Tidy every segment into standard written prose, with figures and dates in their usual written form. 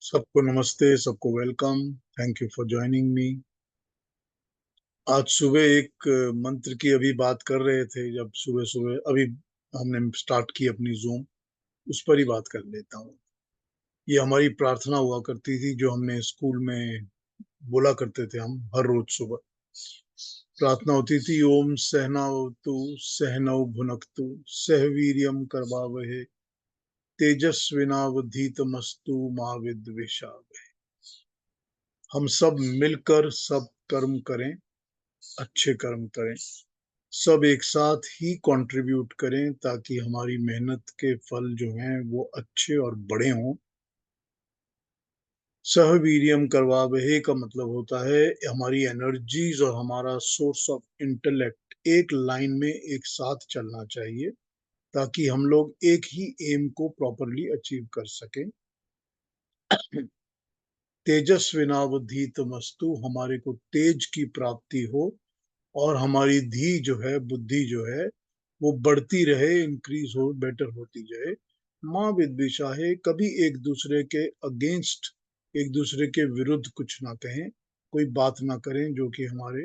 सबको नमस्ते, सबको welcome. Thank you for joining me. आज सुबह एक मंत्र की अभी बात कर रहे थे, जब सुबह सुबह अभी हमने स्टार्ट की अपनी जूम, उस पर ही बात कर लेता हूँ। ये हमारी प्रार्थना हुआ करती थी जो हमने स्कूल में बोला करते थे हम हर रोज सुबह। प्रार्थना होती थी, ओम सहनावतु सहनौ भुनक्तु सह वीर्यम करवावहे तेजस्विनावधीतमस्तु मा विद्विषावहे। हम सब मिलकर सब कर्म करें, अच्छे कर्म करें, सब एक साथ ही कंट्रीब्यूट करें ताकि हमारी मेहनत के फल जो हैं वो अच्छे और बड़े हों। सहवीर्यम करवावहे का मतलब होता है हमारी एनर्जीज और हमारा सोर्स ऑफ इंटेलेक्ट एक लाइन में एक साथ चलना चाहिए ताकि हम लोग एक ही एम को प्रॉपरली अचीव कर सकें। तेजस्विनावधीतमस्तु, हमारे को तेज की प्राप्ति हो और हमारी धी जो है, बुद्धि जो है, वो बढ़ती रहे, इंक्रीज हो, बेटर होती जाए। माँ विद्विषाहे, कभी एक दूसरे के अगेंस्ट, एक दूसरे के विरुद्ध कुछ ना कहें, कोई बात ना करें जो कि हमारे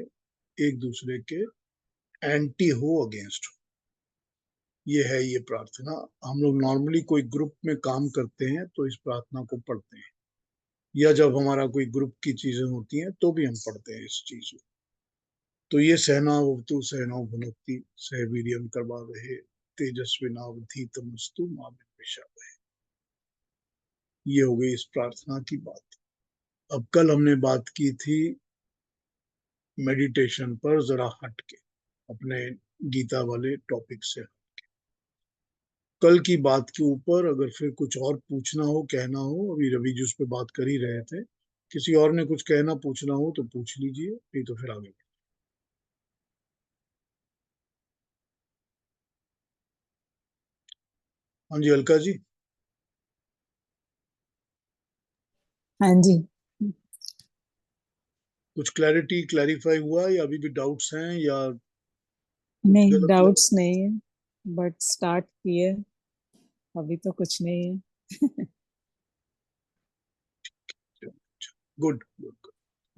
एक दूसरे के एंटी हो, अगेंस्ट हो। ये है ये प्रार्थना। हम लोग नॉर्मली कोई ग्रुप में काम करते हैं तो इस प्रार्थना को पढ़ते हैं, या जब हमारा कोई ग्रुप की चीजें होती हैं तो भी हम पढ़ते हैं इस चीज को। तो ये सहनावतु सहनौ भुनक्ति सह वीर्यम करवावहे तेजस्विनावधीतमस्तु मा विद्विषावहे। ये हो गई इस प्रार्थना की बात। अब कल हमने बात की थी मेडिटेशन पर, जरा हट के अपने गीता वाले टॉपिक से। कल की बात के ऊपर अगर फिर कुछ और पूछना हो, कहना हो, अभी रवि जी उस पर बात कर ही रहे थे, किसी और ने कुछ कहना पूछना हो तो पूछ लीजिए, नहीं तो फिर आगे। हाँ जी अलका जी, हाँ जी। कुछ क्लैरिटी क्लैरिफाई हुआ या अभी भी डाउट्स हैं या कुछ नहीं, गलत लगा? डाउट्स नहीं है, बट स्टार्ट किए, अभी तो कुछ नहीं है। Good good.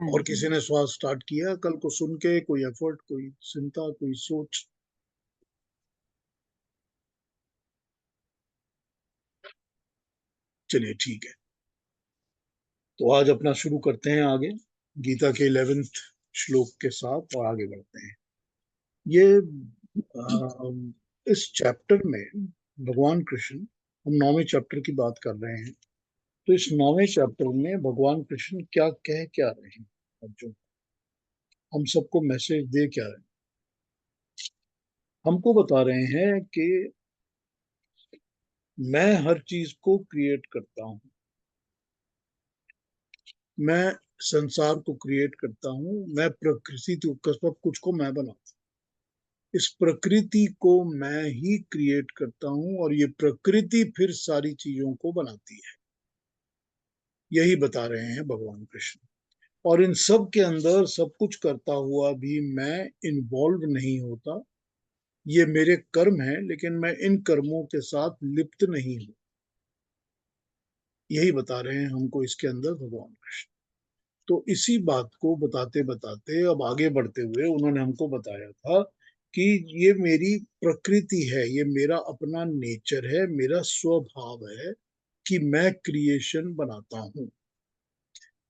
हाँ और जी। किसी ने स्वाद स्टार्ट किया कल को सुन के? कोई एफर्ट, कोई चिंता, कोई सोच? चलिए ठीक है, तो आज अपना शुरू करते हैं आगे गीता के 11वें श्लोक के साथ और आगे बढ़ते हैं। ये इस चैप्टर में भगवान कृष्ण, हम 9वें चैप्टर की बात कर रहे हैं, तो इस 9वें चैप्टर में भगवान कृष्ण क्या कह क्या रहे हैं अर्जुन, हम सबको मैसेज दे क्या रहे हैं? हमको बता रहे हैं कि मैं हर चीज को क्रिएट करता हूँ, मैं संसार को क्रिएट करता हूँ, मैं प्रकृति को, सब कुछ को मैं बनाता हूँ। इस प्रकृति को मैं ही क्रिएट करता हूँ और ये प्रकृति फिर सारी चीजों को बनाती है। यही बता रहे हैं भगवान कृष्ण। और इन सब के अंदर सब कुछ करता हुआ भी मैं इन्वॉल्व नहीं होता। ये मेरे कर्म हैं, लेकिन मैं इन कर्मों के साथ लिप्त नहीं हूं। यही बता रहे हैं हमको इसके अंदर भगवान कृष्ण। तो इसी बात को बताते बताते अब आगे बढ़ते हुए उन्होंने हमको बताया था कि ये मेरी प्रकृति है, ये मेरा अपना नेचर है, मेरा स्वभाव है कि मैं क्रिएशन बनाता हूँ।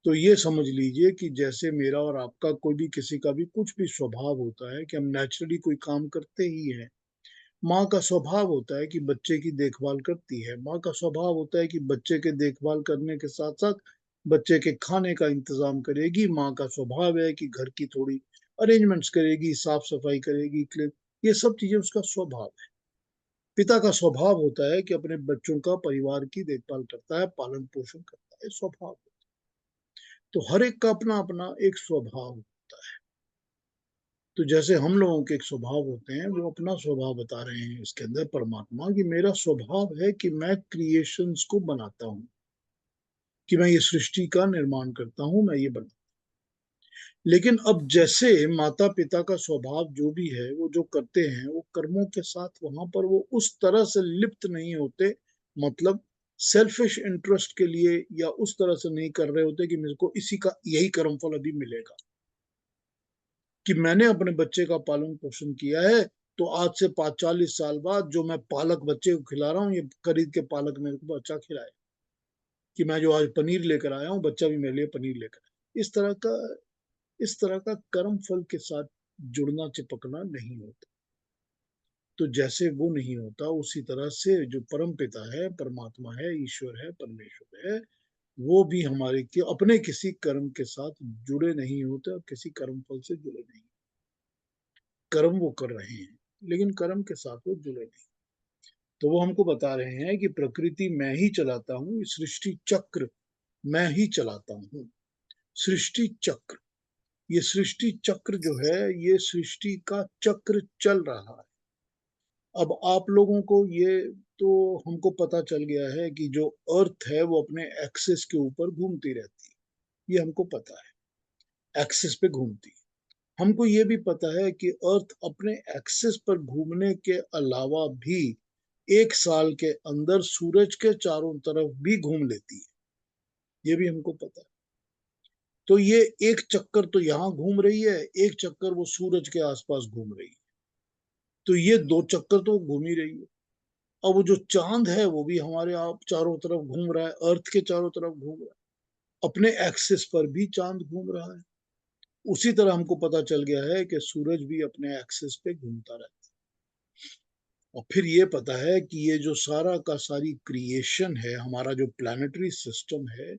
तो ये समझ लीजिए कि जैसे मेरा और आपका, कोई भी किसी का भी कुछ भी स्वभाव होता है कि हम नेचुरली कोई काम करते ही हैं। माँ का स्वभाव होता है कि बच्चे की देखभाल करती है, माँ का स्वभाव होता है कि बच्चे के देखभाल करने के साथ साथ बच्चे के खाने का इंतजाम करेगी। माँ का स्वभाव है कि घर की थोड़ी अरेंजमेंट्स करेगी, साफ सफाई करेगी, क्लीन, ये सब चीजें उसका स्वभाव है। पिता का स्वभाव होता है कि अपने बच्चों का, परिवार की देखभाल करता है, पालन पोषण करता है, स्वभाव। तो हर एक का अपना अपना एक स्वभाव होता है। तो जैसे हम लोगों के एक स्वभाव होते हैं, वो अपना स्वभाव बता रहे हैं इसके अंदर परमात्मा, कि मेरा स्वभाव है कि मैं क्रिएशंस को बनाता हूँ, कि मैं ये सृष्टि का निर्माण करता हूँ, मैं ये बना। लेकिन अब जैसे माता पिता का स्वभाव जो भी है, वो जो करते हैं वो कर्मों के साथ वहां पर वो उस तरह से लिप्त नहीं होते। मतलब सेल्फिश इंटरेस्ट के लिए या उस तरह से नहीं कर रहे होते कि मेरे को इसी का यही कर्मफल अभी मिलेगा, कि मैंने अपने बच्चे का पालन पोषण किया है तो आज से 40 साल बाद जो मैं पालक बच्चे को खिला रहा हूँ, ये खरीद के पालक मेरे को बच्चा खिलाए, कि मैं जो आज पनीर लेकर आया हूँ बच्चा भी मेरे लिए पनीर लेकर आया। इस तरह का कर्म फल के साथ जुड़ना चिपकना नहीं होता। तो जैसे वो नहीं होता उसी तरह से जो परम पिता है, परमात्मा है, ईश्वर है, परमेश्वर है, वो भी हमारे के अपने किसी कर्म के साथ जुड़े नहीं होते और किसी कर्म फल से जुड़े नहीं। कर्म वो कर रहे हैं लेकिन कर्म के साथ वो जुड़े नहीं। तो वो हमको बता रहे हैं कि प्रकृति मैं ही चलाता हूँ, सृष्टि चक्र मैं ही चलाता हूँ। सृष्टि चक्र, ये सृष्टि चक्र जो है, ये सृष्टि का चक्र चल रहा है। अब आप लोगों को ये तो हमको पता चल गया है कि जो अर्थ है वो अपने एक्सिस के ऊपर घूमती रहती है, ये हमको पता है, एक्सिस पे घूमती है। हमको ये भी पता है कि अर्थ अपने एक्सिस पर घूमने के अलावा भी 1 साल के अंदर सूरज के चारों तरफ भी घूम लेती है, ये भी हमको पता है। तो ये एक चक्कर तो यहाँ घूम रही है, एक चक्कर वो सूरज के आसपास घूम रही है, तो ये 2 चक्कर तो घूम ही रही है। अब वो जो चांद है वो भी हमारे आप चारों तरफ घूम रहा है, अर्थ के चारों तरफ घूम रहा है, अपने एक्सिस पर भी चांद घूम रहा है। उसी तरह हमको पता चल गया है कि सूरज भी अपने एक्सिस पे घूमता रहता है। और फिर ये पता है कि ये जो सारा का सारी क्रिएशन है, हमारा जो प्लानिटरी सिस्टम है,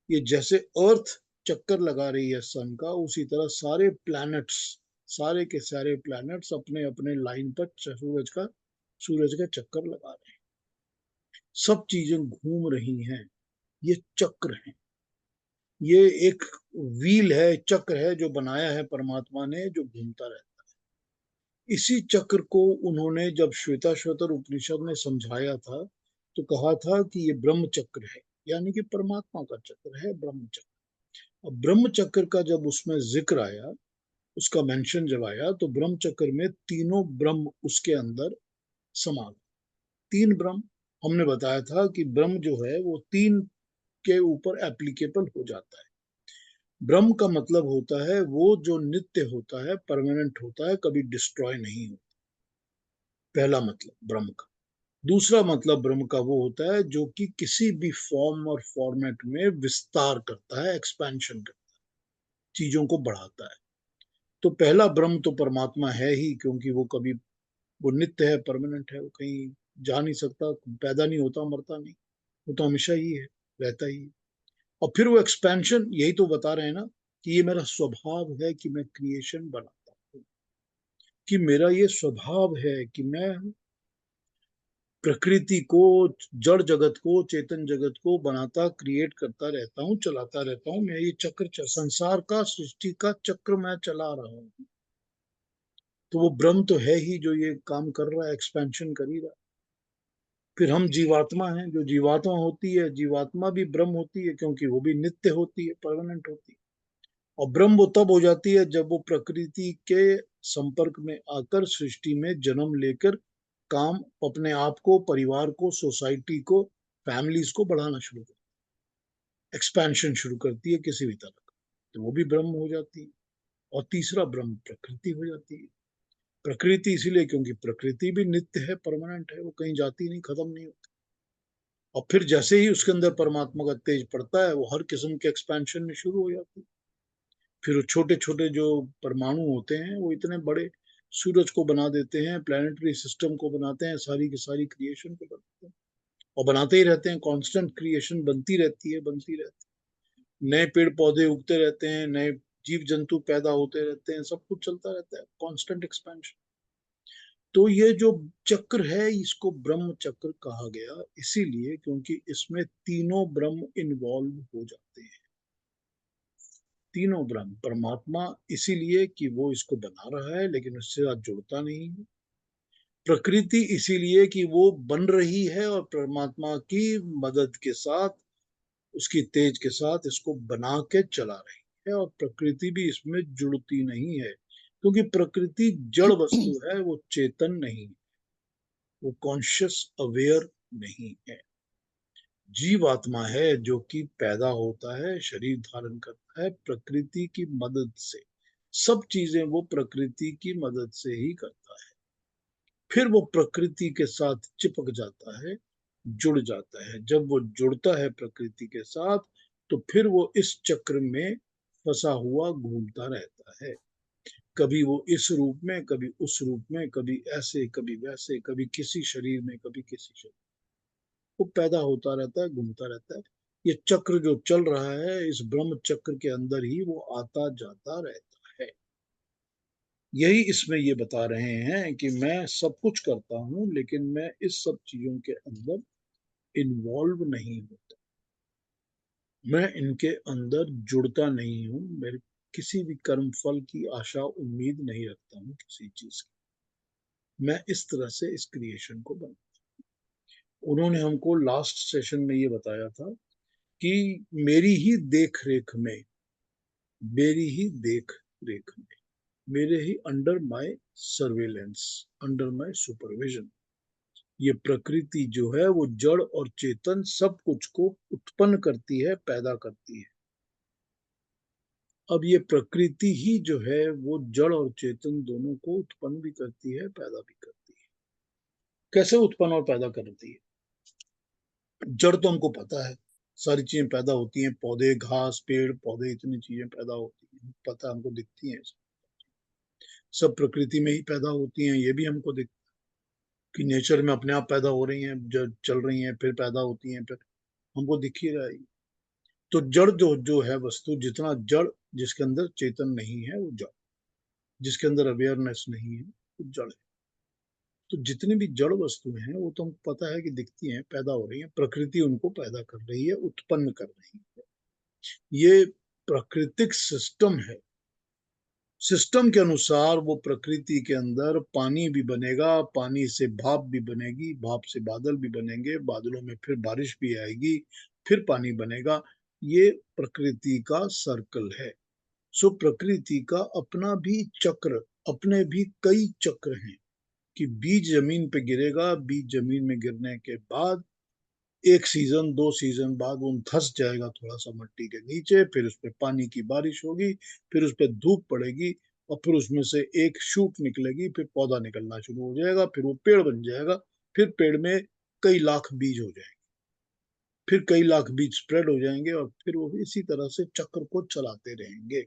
ये जैसे अर्थ चक्कर लगा रही है सन का, उसी तरह सारे के सारे प्लैनेट्स अपने अपने लाइन पर सूरज का चक्कर लगा रहे हैं। सब चीजें घूम रही हैं, ये चक्र है, ये एक व्हील है, चक्र है जो बनाया है परमात्मा ने, जो घूमता रहता है। इसी चक्र को उन्होंने जब श्वेताश्वतर उपनिषद में समझाया था तो कहा था कि ये ब्रह्म चक्र है, यानी कि परमात्मा का चक्र है ब्रह्म चक्र। अब ब्रह्म चक्र का जब उसमें जिक्र आया, उसका मेंशन जब आया, तो ब्रह्म चक्र में तीनों ब्रह्म उसके अंदर समा गए। 3 ब्रह्म, हमने बताया था कि ब्रह्म जो है वो 3 के ऊपर एप्लीकेबल हो जाता है। ब्रह्म का मतलब होता है वो जो नित्य होता है, परमानेंट होता है, कभी डिस्ट्रॉय नहीं होता, पहला मतलब ब्रह्म का। दूसरा मतलब ब्रह्म का वो होता है जो कि किसी भी फॉर्म और फॉर्मेट में विस्तार करता है, एक्सपेंशन करता है, चीजों को बढ़ाता है। तो पहला ब्रह्म तो परमात्मा है ही, क्योंकि वो कभी, वो नित्य है, परमानेंट है, वो कहीं जा नहीं सकता, पैदा नहीं होता, मरता नहीं, वो तो हमेशा ही है, रहता ही है। और फिर वो एक्सपेंशन, यही तो बता रहे हैं ना कि ये मेरा स्वभाव है कि मैं क्रिएशन बनाता हूँ, कि मेरा ये स्वभाव है कि मैं प्रकृति को, जड़ जगत को, चेतन जगत को बनाता, क्रिएट करता रहता हूँ, चलाता रहता हूँ। मैं ये संसार का, सृष्टि का चक्र मैं चला रहा हूँ। तो वो ब्रह्म तो है ही जो ये काम कर रहा है, एक्सपेंशन कर ही रहा है। फिर हम जीवात्मा हैं, जो जीवात्मा होती है, जीवात्मा भी ब्रह्म होती है, क्योंकि वो भी नित्य होती है, परमानेंट होती है। और ब्रह्म वो तब हो जाती है जब वो प्रकृति के संपर्क में आकर सृष्टि में जन्म लेकर काम, अपने आप को, परिवार को, सोसाइटी को, फैमिलीज को बढ़ाना शुरू करती है, एक्सपेंशन शुरू करती है किसी भी तरह का, तो वो भी ब्रह्म हो जाती है। और तीसरा ब्रह्म प्रकृति हो जाती है। प्रकृति इसीलिए क्योंकि प्रकृति भी नित्य है, परमानेंट है, वो कहीं जाती नहीं, खत्म नहीं होती। और फिर जैसे ही उसके अंदर परमात्मा का तेज पड़ता है, वो हर किस्म के एक्सपेंशन में शुरू हो जाती है। फिर छोटे छोटे जो परमाणु होते हैं वो इतने बड़े सूरज को बना देते हैं, प्लानिटरी सिस्टम को बनाते हैं, सारी की सारी क्रिएशन को बनाते हैं, और बनाते ही रहते हैं। कांस्टेंट क्रिएशन बनती रहती है, बनती रहती है, नए पेड़ पौधे उगते रहते हैं, नए जीव जंतु पैदा होते रहते हैं, सब कुछ चलता रहता है, कांस्टेंट एक्सपेंशन। तो ये जो चक्र है इसको ब्रह्म चक्र कहा गया, इसीलिए क्योंकि इसमें तीनों ब्रह्म इन्वॉल्व हो जाते हैं, तीनों ब्रह्म। परमात्मा इसीलिए कि वो इसको बना रहा है लेकिन उससे साथ जुड़ता नहीं है। प्रकृति इसीलिए कि वो बन रही है और परमात्मा की मदद के साथ, उसकी तेज के साथ इसको बना के चला रही है। और प्रकृति भी इसमें जुड़ती नहीं है, क्योंकि प्रकृति जड़ वस्तु है, वो चेतन नहीं है, वो कॉन्शियस अवेयर नहीं है। जीव आत्मा है जो कि पैदा होता है, शरीर धारण करता है प्रकृति की मदद से। सब चीजें वो प्रकृति की मदद से ही करता है। फिर वो प्रकृति के साथ चिपक जाता है, जुड़ जाता है। जब वो जुड़ता है प्रकृति के साथ, तो फिर वो इस चक्र में फंसा हुआ घूमता रहता है। कभी वो इस रूप में, कभी उस रूप में, कभी ऐसे, कभी वैसे, कभी किसी शरीर में, कभी किसी शरीर। वो पैदा होता रहता है, घूमता रहता है। ये चक्र जो चल रहा है, इस ब्रह्म चक्र के अंदर ही वो आता जाता रहता है। यही इसमें ये बता रहे हैं कि मैं सब कुछ करता हूं, लेकिन मैं इस सब चीजों के अंदर इन्वॉल्व नहीं होता। मैं इनके अंदर जुड़ता नहीं हूं। मेरे किसी भी कर्म फल की आशा उम्मीद नहीं रखता हूं किसी चीज की। मैं इस तरह से इस क्रिएशन को बना। उन्होंने हमको लास्ट सेशन में ये बताया था कि मेरी ही देख रेख में, मेरी ही देख रेख में, मेरे ही under my surveillance, under my supervision, ये प्रकृति जो है वो जड़ और चेतन सब कुछ को उत्पन्न करती है, पैदा करती है। अब ये प्रकृति ही जो है वो जड़ और चेतन दोनों को उत्पन्न भी करती है, पैदा भी करती है। कैसे उत्पन्न और पैदा करती है? जड़ तो हमको पता है, सारी चीजें पैदा होती हैं, पौधे, घास, पेड़ पौधे, इतनी चीजें पैदा होती हैं, पता है, हमको दिखती हैं। सब प्रकृति में ही पैदा होती हैं, ये भी हमको दिखता है कि नेचर में अपने आप पैदा हो रही हैं, जब चल रही हैं, फिर पैदा होती हैं, फिर हमको दिख ही रहा है। तो जड़ जो जो है वस्तु, जितना जड़, जिसके अंदर चेतन नहीं है वो जड़, जिसके अंदर अवेयरनेस नहीं है वो जड़ है। तो जितनी भी जड़ वस्तुएं हैं वो तो हमको पता है कि दिखती हैं, पैदा हो रही हैं, प्रकृति उनको पैदा कर रही है, उत्पन्न कर रही है। ये प्राकृतिक सिस्टम है। सिस्टम के अनुसार वो प्रकृति के अंदर पानी भी बनेगा, पानी से भाप भी बनेगी, भाप से बादल भी बनेंगे, बादलों में फिर बारिश भी आएगी, फिर पानी बनेगा। ये प्रकृति का सर्कल है। सो प्रकृति का अपना भी चक्र, अपने भी कई चक्र हैं कि बीज जमीन पे गिरेगा, बीज जमीन में गिरने के बाद एक सीजन, दो सीजन बाद वो धंस जाएगा थोड़ा सा मिट्टी के नीचे, फिर उस पर पानी की बारिश होगी, फिर उस पर धूप पड़ेगी, और फिर उसमें से एक शूट निकलेगी, फिर पौधा निकलना शुरू हो जाएगा, फिर वो पेड़ बन जाएगा, फिर पेड़ में कई लाख बीज हो जाएंगे, फिर कई लाख बीज स्प्रेड हो जाएंगे, और फिर वो इसी तरह से चक्र को चलाते रहेंगे।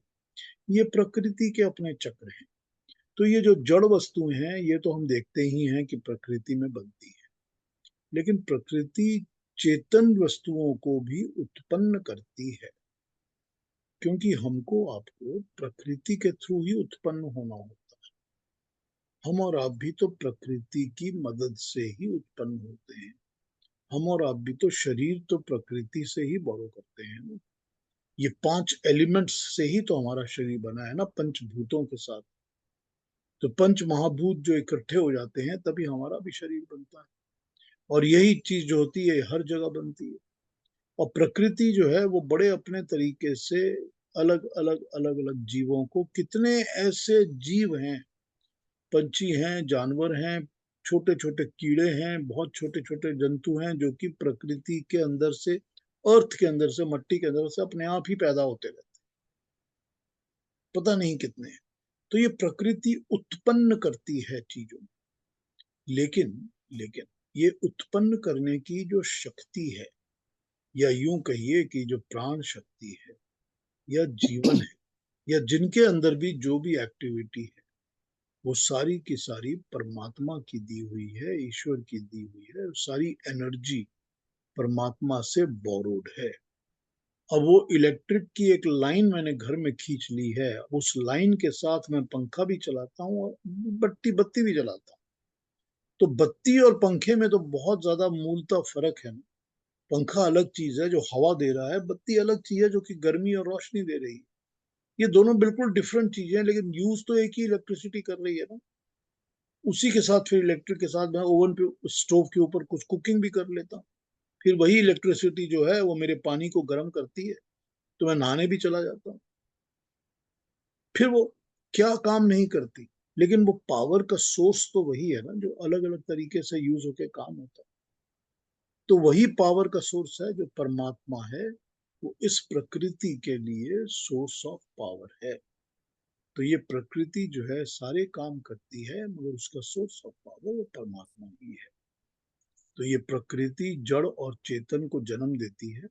ये प्रकृति के अपने चक्र हैं। तो ये जो जड़ वस्तुएं हैं, ये तो हम देखते ही हैं कि प्रकृति में बनती है, लेकिन प्रकृति चेतन वस्तुओं को भी उत्पन्न करती है, क्योंकि हमको आपको प्रकृति के थ्रू ही उत्पन्न होना होता है। हम और आप भी तो प्रकृति की मदद से ही उत्पन्न होते हैं। हम और आप भी तो शरीर तो प्रकृति से ही बोरो करते हैं ना। ये पांच एलिमेंट्स से ही तो हमारा शरीर बना है ना, पंचभूतों के साथ। तो पंच महाभूत जो इकट्ठे हो जाते हैं तभी हमारा भी शरीर बनता है। और यही चीज जो होती है हर जगह बनती है। और प्रकृति जो है वो बड़े अपने तरीके से अलग अलग अलग अलग जीवों को, कितने ऐसे जीव हैं, पंछी हैं, जानवर हैं, छोटे छोटे कीड़े हैं, बहुत छोटे छोटे जंतु हैं, जो कि प्रकृति के अंदर से, अर्थ के अंदर से, मट्टी के अंदर से अपने आप ही पैदा होते रहते हैं। पता नहीं कितने हैं। तो ये प्रकृति उत्पन्न करती है चीजों। लेकिन लेकिन ये उत्पन्न करने की जो शक्ति है, या यूं कहिए कि जो प्राण शक्ति है, या जीवन है, या जिनके अंदर भी जो भी एक्टिविटी है, वो सारी की सारी परमात्मा की दी हुई है, ईश्वर की दी हुई है। सारी एनर्जी परमात्मा से बोरोड है। अब वो इलेक्ट्रिक की एक लाइन मैंने घर में खींच ली है, उस लाइन के साथ मैं पंखा भी चलाता हूँ और बत्ती बत्ती भी जलाता हूँ। तो बत्ती और पंखे में तो बहुत ज्यादा मूलतः फर्क है ना। पंखा अलग चीज है जो हवा दे रहा है, बत्ती अलग चीज है जो कि गर्मी और रोशनी दे रही है। ये दोनों बिल्कुल डिफरेंट चीजें हैं, लेकिन यूज तो एक ही इलेक्ट्रिसिटी कर रही है ना। उसी के साथ फिर इलेक्ट्रिक के साथ मैं ओवन पे, स्टोव के ऊपर कुछ कुकिंग भी कर लेता हूँ। फिर वही इलेक्ट्रिसिटी जो है वो मेरे पानी को गर्म करती है, तो मैं नहाने भी चला जाता हूँ। फिर वो क्या काम नहीं करती, लेकिन वो पावर का सोर्स तो वही है ना, जो अलग अलग तरीके से यूज होके काम होता है। तो वही पावर का सोर्स है जो परमात्मा है, वो इस प्रकृति के लिए सोर्स ऑफ पावर है। तो ये प्रकृति जो है सारे काम करती है, मगर उसका सोर्स ऑफ पावर वो परमात्मा ही है। तो ये प्रकृति जड़ और चेतन को जन्म देती है।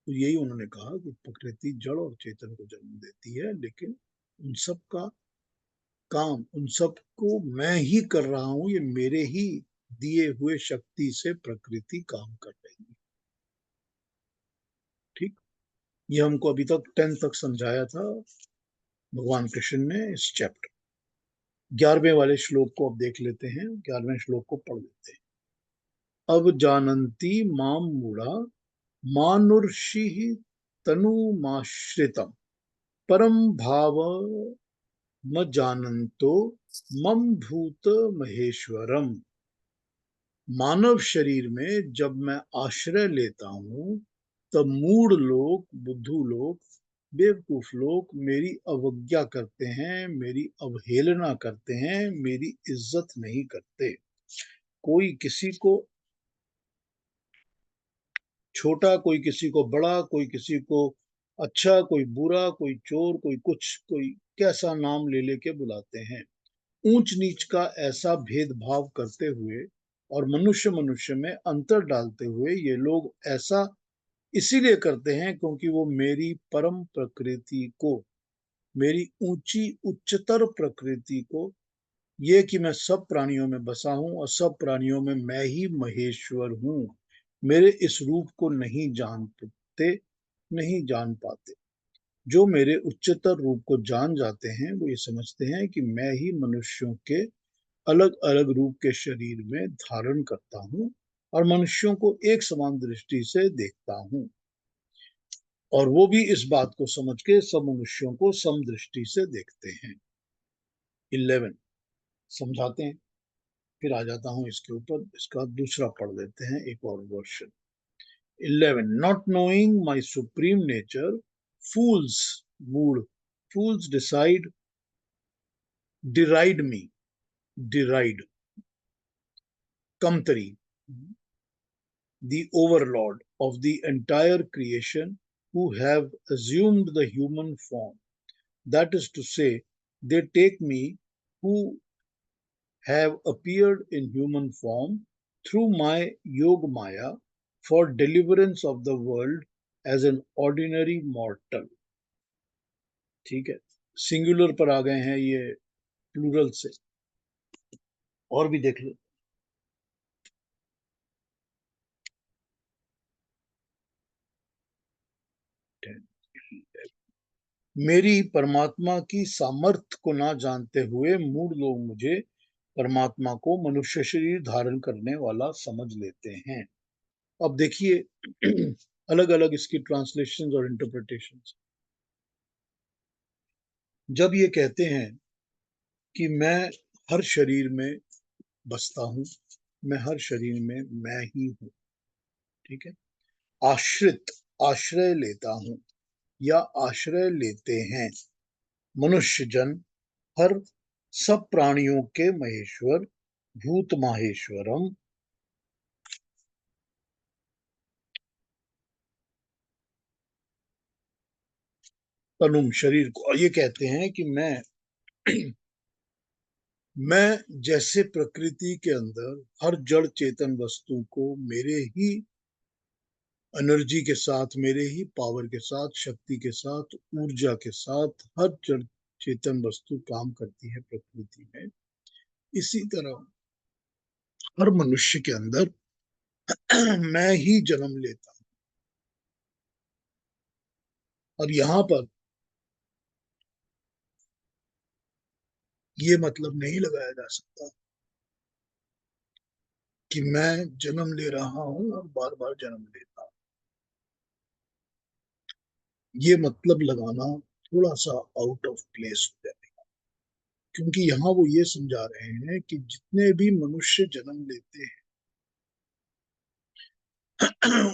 तो यही उन्होंने कहा कि प्रकृति जड़ और चेतन को जन्म देती है, लेकिन उन सब का काम, उन सब को मैं ही कर रहा हूं, ये मेरे ही दिए हुए शक्ति से प्रकृति काम कर रही है। ठीक, ये हमको अभी तक 10 तक समझाया था भगवान कृष्ण ने इस चैप्टर। 11वें वाले श्लोक को अब देख लेते हैं, 11वें श्लोक को पढ़ लेते हैं। अब जानन्ति माम मूढ़ा मानुर्षि तनुमाश्रितम परम भाव म जानन्तो मम भूत महेश्वरम। मानव शरीर में जब मैं आश्रय लेता हूं, तब मूढ़ लोग, बुद्धू लोग, बेवकूफ लोग मेरी अवज्ञा करते हैं, मेरी अवहेलना करते हैं, मेरी इज्जत नहीं करते। कोई किसी को छोटा, कोई किसी को बड़ा, कोई किसी को अच्छा, कोई बुरा, कोई चोर, कोई कुछ, कोई कैसा नाम ले लेके बुलाते हैं। ऊंच नीच का ऐसा भेदभाव करते हुए और मनुष्य मनुष्य में अंतर डालते हुए ये लोग ऐसा इसीलिए करते हैं क्योंकि वो मेरी परम प्रकृति को, मेरी ऊंची उच्चतर प्रकृति को, ये कि मैं सब प्राणियों में बसा हूं और सब प्राणियों में मैं ही महेश्वर हूं, मेरे इस रूप को नहीं जानते, नहीं जान पाते। जो मेरे उच्चतर रूप को जान जाते हैं वो ये समझते हैं कि मैं ही मनुष्यों के अलग अलग रूप के शरीर में धारण करता हूं और मनुष्यों को एक समान दृष्टि से देखता हूं, और वो भी इस बात को समझ के सब मनुष्यों को समदृष्टि से देखते हैं। 11 समझाते हैं, फिर आ जाता हूं इसके ऊपर, इसका दूसरा पढ़ लेते हैं एक और वर्षन। 11 not knowing my supreme nature fools, mood, fools decide deride me, deride, kamtari, the overlord of the entire creation, who have assumed the human form. That is to say, they take me, who have appeared in human form, through my Yog Maya for deliverance of the world as an ordinary mortal. ठीक है, singular पर आ गए हैं ये plural से, और भी देख लो। मेरी परमात्मा की सामर्थ्य को ना जानते हुए मूढ़ लोग मुझे, परमात्मा को, मनुष्य शरीर धारण करने वाला समझ लेते हैं। अब देखिए अलग अलग इसकी ट्रांसलेशन और इंटरप्रिटेशन। जब ये कहते हैं कि मैं हर शरीर में बसता हूं, मैं हर शरीर में मैं ही हूं, ठीक है, आश्रित, आश्रय लेता हूं या आश्रय लेते हैं मनुष्य जन, हर सब प्राणियों के महेश्वर, भूत माहेश्वरम। तनुम शरीर को, और ये कहते हैं कि मैं जैसे प्रकृति के अंदर हर जड़ चेतन वस्तु को मेरे ही एनर्जी के साथ, मेरे ही पावर के साथ, शक्ति के साथ, ऊर्जा के साथ हर जड़ चेतन वस्तु काम करती है प्रकृति में, इसी तरह हर मनुष्य के अंदर मैं ही जन्म लेता हूं। और यहां पर ये मतलब नहीं लगाया जा सकता कि मैं जन्म ले रहा हूं और बार बार जन्म लेता हूं। ये मतलब लगाना थोड़ा सा आउट ऑफ प्लेस हो जाएगा, क्योंकि यहाँ वो ये समझा रहे हैं कि जितने भी मनुष्य जन्म लेते हैं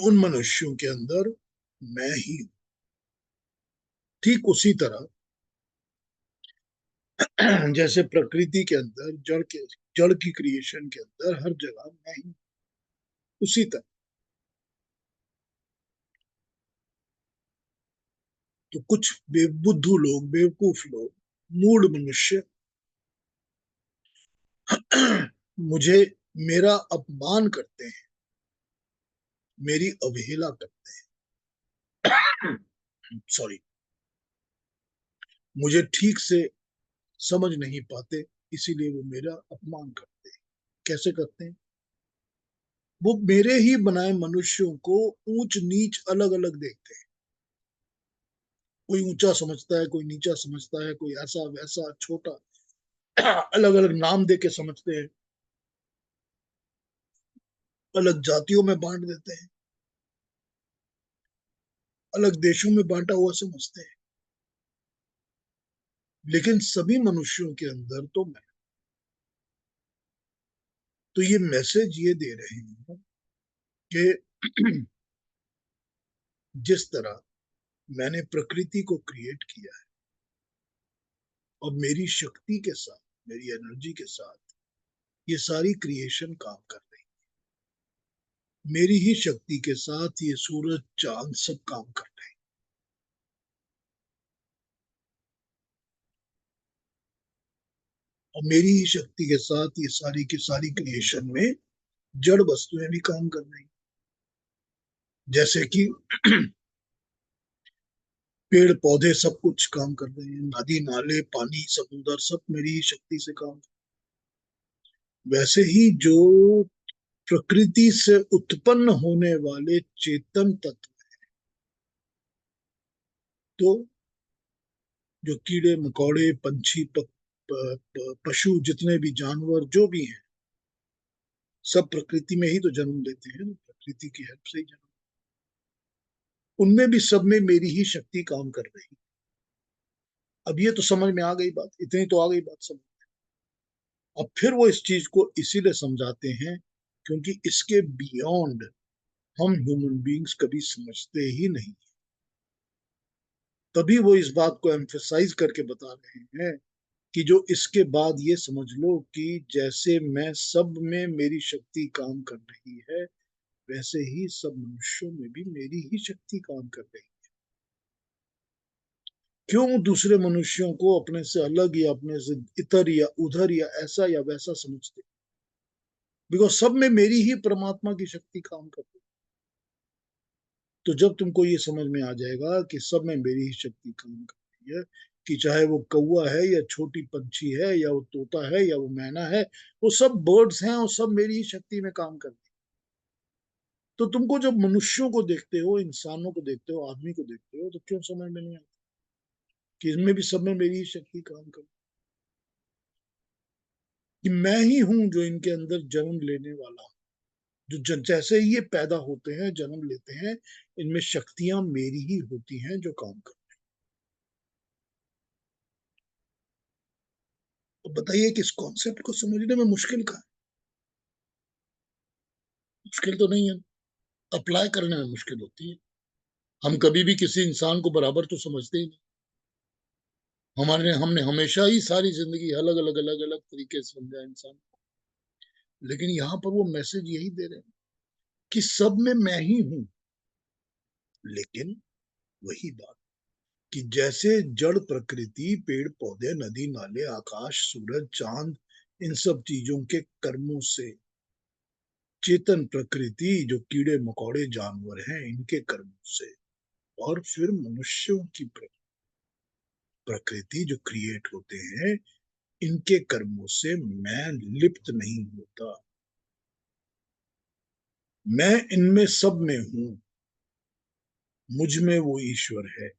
उन मनुष्यों के अंदर मैं ही हूं। ठीक उसी तरह जैसे प्रकृति के अंदर, जड़ की क्रिएशन के अंदर हर जगह मैं ही, उसी तरह तो कुछ बेबुद्धू लोग, बेवकूफ लोग, मूढ़ मनुष्य मुझे मेरा अपमान करते हैं, मेरी अवहेला करते हैं, सॉरी, मुझे ठीक से समझ नहीं पाते, इसीलिए वो मेरा अपमान करते हैं। कैसे करते हैं? वो मेरे ही बनाए मनुष्यों को ऊंच नीच अलग अलग देखते हैं। कोई ऊंचा समझता है, कोई नीचा समझता है, कोई ऐसा वैसा छोटा, अलग अलग नाम दे के समझते हैं, अलग जातियों में बांट देते हैं, अलग देशों में बांटा हुआ समझते हैं। लेकिन सभी मनुष्यों के अंदर तो मैं, तो ये मैसेज ये दे रहे हैं कि जिस तरह मैंने प्रकृति को क्रिएट किया है और मेरी शक्ति के साथ, मेरी एनर्जी के साथ ये सारी क्रिएशन काम कर रही है, मेरी ही शक्ति के साथ ये सूरज चांद सब काम कर रहे हैं। और मेरी ही शक्ति के साथ ये सारी की सारी क्रिएशन में जड़ वस्तुएं भी काम कर रही हैं। जैसे कि पेड़ पौधे सब कुछ काम कर रहे हैं, नदी नाले पानी समुद्र सब मेरी ही शक्ति से काम कर। वैसे ही जो प्रकृति से उत्पन्न होने वाले चेतन तत्व, तो जो कीड़े मकोड़े पंछी पशु जितने भी जानवर जो भी हैं, सब प्रकृति में ही तो जन्म लेते हैं, प्रकृति की हेल्प से ही जन्म, उनमें भी सब में मेरी ही शक्ति काम कर रही है। अब ये तो समझ में आ गई बात, इतनी तो आ गई बात समझ। अब फिर वो इस चीज को इसीलिए समझाते हैं क्योंकि इसके बियॉन्ड हम ह्यूमन बींग्स कभी समझते ही नहीं। तभी वो इस बात को एम्फेसाइज करके बता रहे हैं कि जो इसके बाद ये समझ लो कि जैसे मैं सब में मेरी शक्ति काम कर रही है, वैसे ही सब मनुष्यों में भी मेरी ही शक्ति काम कर रही है। क्यों दूसरे मनुष्यों को अपने से अलग या अपने से इतर या उधर या ऐसा या वैसा समझते? बिकॉज सब में मेरी ही परमात्मा की शक्ति काम कर रही है। तो जब तुमको ये समझ में आ जाएगा कि सब में मेरी ही शक्ति काम कर रही है, कि चाहे वो कौवा है या छोटी पंछी है या वो तोता है या वो मैना है, वो सब बर्ड्स हैं और सब मेरी ही शक्ति में काम कर रही है। तो तुमको जब मनुष्यों को देखते हो, इंसानों को देखते हो, आदमी को देखते हो, तो क्यों समझ में नहीं आता कि इनमें भी सब में मेरी ही शक्ति काम कर, कि मैं ही हूं जो इनके अंदर जन्म लेने वाला, जो जैसे ही ये पैदा होते हैं, जन्म लेते हैं, इनमें शक्तियां मेरी ही होती हैं जो काम कर। तो बताइए कि इस कॉन्सेप्ट को समझने में मुश्किल का है? मुश्किल तो नहीं है, अप्लाई करने में मुश्किल होती है। हम कभी भी किसी इंसान को बराबर तो समझते ही नहीं। हमारे हमने हमेशा ही सारी जिंदगी अलग अलग अलग अलग तरीके से समझा इंसान। लेकिन यहाँ पर वो मैसेज यही दे रहे हैं कि सब में मैं ही हूं। लेकिन वही बात कि जैसे जड़ प्रकृति, पेड़ पौधे, नदी नाले, आकाश, सूरज, चांद, इन सब चीजों के कर्मों से, चेतन प्रकृति जो कीड़े मकोड़े जानवर हैं इनके कर्मों से, और फिर मनुष्यों की प्रकृति जो क्रिएट होते हैं इनके कर्मों से मैं लिप्त नहीं होता। मैं इनमें सब में हूं, मुझ में वो ईश्वर है।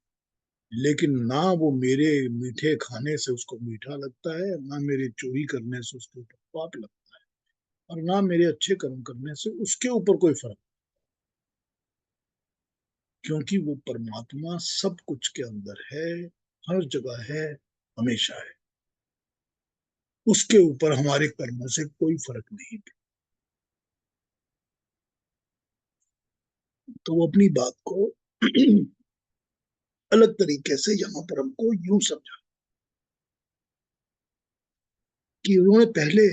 लेकिन ना वो मेरे मीठे खाने से उसको मीठा लगता है, ना मेरे चोरी करने से उसके ऊपर पाप लगता है, और ना मेरे अच्छे कर्म करने से उसके ऊपर कोई फर्क, क्योंकि वो परमात्मा सब कुछ के अंदर है, हर जगह है, हमेशा है। उसके ऊपर हमारे कर्मों से कोई फर्क नहीं। तो वो अपनी बात को अलग तरीके से यहाँ पर हमको यूं समझा कि उन्होंने पहले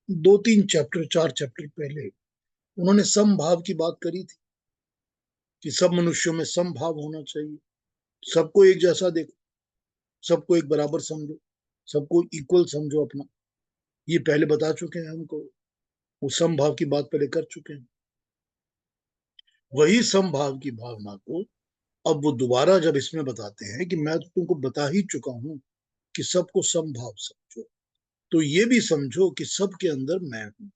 2-3 चैप्टर 4 चैप्टर पहले उन्होंने समभाव की बात करी थी कि सब मनुष्यों में समभाव होना चाहिए, सबको एक जैसा देखो, सबको एक बराबर समझो, सबको इक्वल समझो अपना। ये पहले बता चुके हैं हमको, वो समभाव की बात पहले कर चुके हैं। वही समभाव की भावना को अब वो दोबारा जब इसमें बताते हैं कि मैं तो तुमको बता ही चुका हूं कि सबको समभाव समझो, तो ये भी समझो कि सबके अंदर मैं हूं।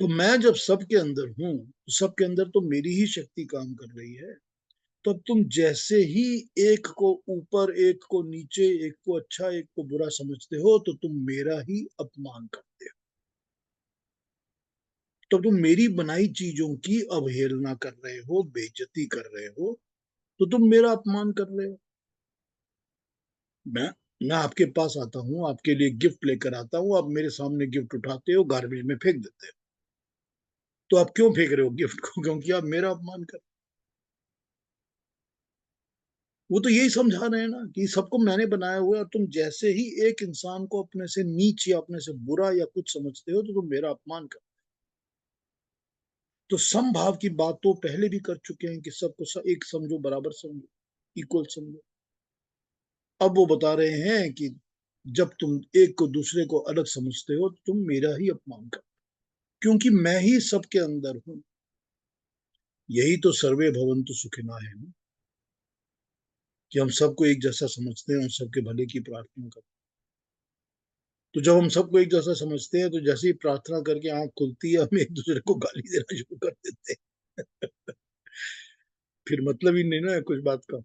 तो मैं जब सबके अंदर हूं, तो सबके अंदर तो मेरी ही शक्ति काम कर रही है। तो अब तुम जैसे ही एक को ऊपर, एक को नीचे, एक को अच्छा, एक को बुरा समझते हो, तो तुम मेरा ही अपमान करते हो। तो तुम मेरी बनाई चीजों की अवहेलना कर रहे हो, बेइज्जती कर रहे हो, तो तुम मेरा अपमान कर रहे हो। मैं मैं आपके पास आता हूँ, आपके लिए गिफ्ट लेकर आता हूँ, आप मेरे सामने गिफ्ट उठाते हो, गार्बेज में फेंक देते हो। तो आप क्यों फेंक रहे हो गिफ्ट को? क्योंकि आप मेरा अपमान कर। वो तो यही समझा रहे हैं ना कि सबको मैंने बनाया हुआ है, और तुम जैसे ही एक इंसान को अपने से नीच या अपने से बुरा या कुछ समझते हो, तो तुम मेरा अपमान कर। तो समभाव की बात तो पहले भी कर चुके हैं कि सबको एक समझो, बराबर समझो, इक्वल समझो। अब वो बता रहे हैं कि जब तुम एक को दूसरे को अलग समझते हो, तो तुम मेरा ही अपमान कर, क्योंकि मैं ही सबके अंदर हूं। यही तो सर्वे भवन्तु सुखिनः है ना, कि हम सबको एक जैसा समझते हैं और सबके भले की प्रार्थना करते हैं। तो जब हम सबको एक जैसा समझते हैं, तो जैसे ही प्रार्थना करके आंख खुलती है, हम एक दूसरे को गाली देना शुरू कर देते हैं। फिर मतलब ही नहीं ना कुछ बात का।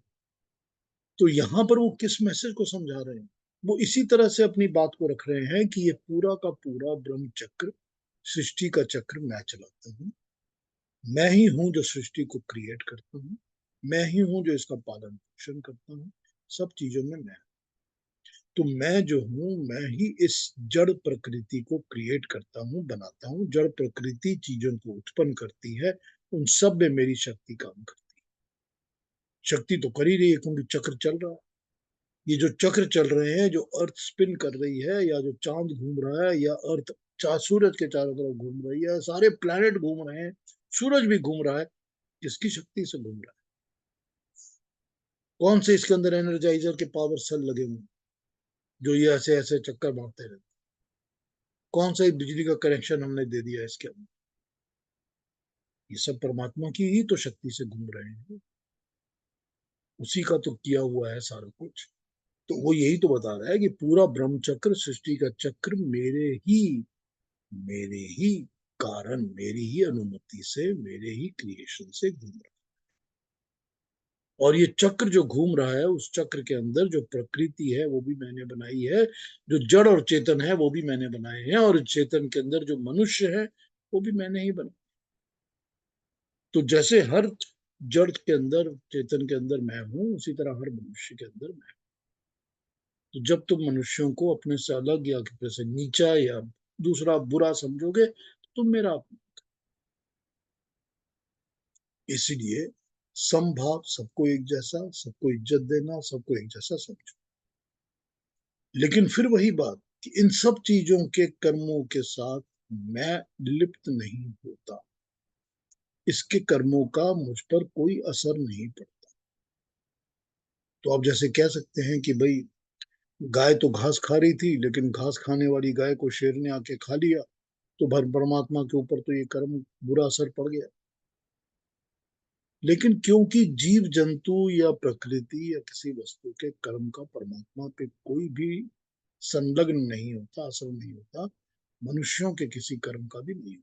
तो यहाँ पर वो किस मैसेज को समझा रहे हैं? वो इसी तरह से अपनी बात को रख रहे हैं कि ये पूरा का पूरा ब्रह्म चक्र, सृष्टि का चक्र मैं चलाता हूँ। मैं ही हूं जो सृष्टि को क्रिएट करता हूँ, मैं ही हूं जो इसका पालन पोषण करता हूँ, सब चीजों में मैं। तो मैं जो हूं, मैं ही इस जड़ प्रकृति को क्रिएट करता हूँ, बनाता हूँ। जड़ प्रकृति चीजों को उत्पन्न करती है, उन सब में मेरी शक्ति काम करती है। शक्ति तो कर ही रही है, क्योंकि चक्र चल रहा है। ये जो चक्र चल रहे हैं, जो अर्थ स्पिन कर रही है, या जो चांद घूम रहा है, या अर्थ सूरज के चारों तरफ घूम रही है, सारे प्लैनेट घूम रहे हैं, सूरज भी घूम रहा है, किसकी शक्ति से घूम रहा है? कौन से इसके अंदर एनर्जाइजर के पावर सेल लगे हुए जो ये ऐसे ऐसे चक्कर मारते रहते? कौन सा बिजली का कनेक्शन हमने दे दिया है इसके अंदर? ये सब परमात्मा की ही तो शक्ति से घूम रहे हैं, उसी का तो किया हुआ है सारा कुछ। तो वो यही तो बता रहा है कि पूरा ब्रह्म चक्र, सृष्टि का चक्र मेरे ही कारण, मेरी ही अनुमति से, मेरे ही क्रिएशन से घूम रहा है। और ये चक्र जो घूम रहा है, उस चक्र के अंदर जो प्रकृति है वो भी मैंने बनाई है, जो जड़ और चेतन है वो भी मैंने बनाए हैं, और चेतन के अंदर जो मनुष्य है वो भी मैंने ही बनाया। तो जैसे हर जड़ के अंदर, चेतन के अंदर मैं हूं, उसी तरह हर मनुष्य के अंदर मैं। तो जब तुम मनुष्यों को अपने से अलग या अपने से नीचा या दूसरा बुरा समझोगे, तो तुम मेरा। इसलिए समभाव, सबको एक जैसा, सबको इज्जत देना, सबको एक जैसा समझो। लेकिन फिर वही बात कि इन सब चीजों के कर्मों के साथ मैं लिप्त नहीं होता, इसके कर्मों का मुझ पर कोई असर नहीं पड़ता। तो आप जैसे कह सकते हैं कि भाई, गाय तो घास खा रही थी, लेकिन घास खाने वाली गाय को शेर ने आके खा लिया, तो भर परमात्मा के ऊपर तो ये कर्म बुरा असर पड़ गया। लेकिन क्योंकि जीव जंतु या प्रकृति या किसी वस्तु के कर्म का परमात्मा पे कोई भी संलग्न नहीं होता, असर नहीं होता, मनुष्यों के किसी कर्म का भी नहीं होता।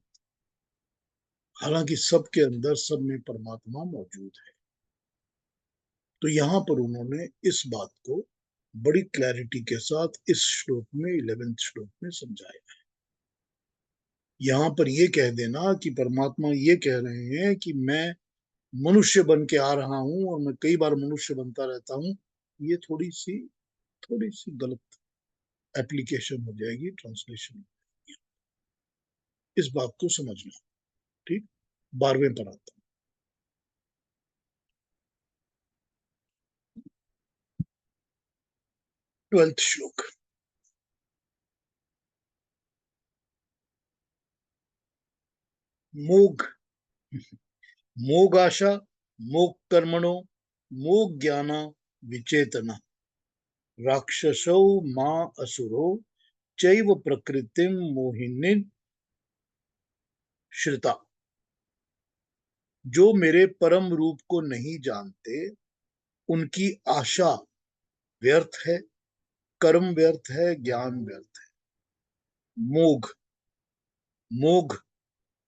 हालांकि सबके अंदर, सब में परमात्मा मौजूद है। तो यहां पर उन्होंने इस बात को बड़ी क्लैरिटी के साथ इस श्लोक में, 11वें श्लोक में समझाया। यहां पर ये कह देना कि परमात्मा ये कह रहे हैं कि मैं मनुष्य बन के आ रहा हूं और मैं कई बार मनुष्य बनता रहता हूं, ये थोड़ी सी गलत एप्लीकेशन हो जाएगी, ट्रांसलेशन। इस बात को समझना। ठीक, 12वें पर आता हूं, 12th श्लोक। मोघ, मोगाशा, मोग कर्मणो, मोग ज्ञाना विचेतना, राक्षसौ मां असुरो चैव प्रकृतिम मोहिनी श्रिता। जो मेरे परम रूप को नहीं जानते, उनकी आशा व्यर्थ है, कर्म व्यर्थ है, ज्ञान व्यर्थ है। मोघ, मोघ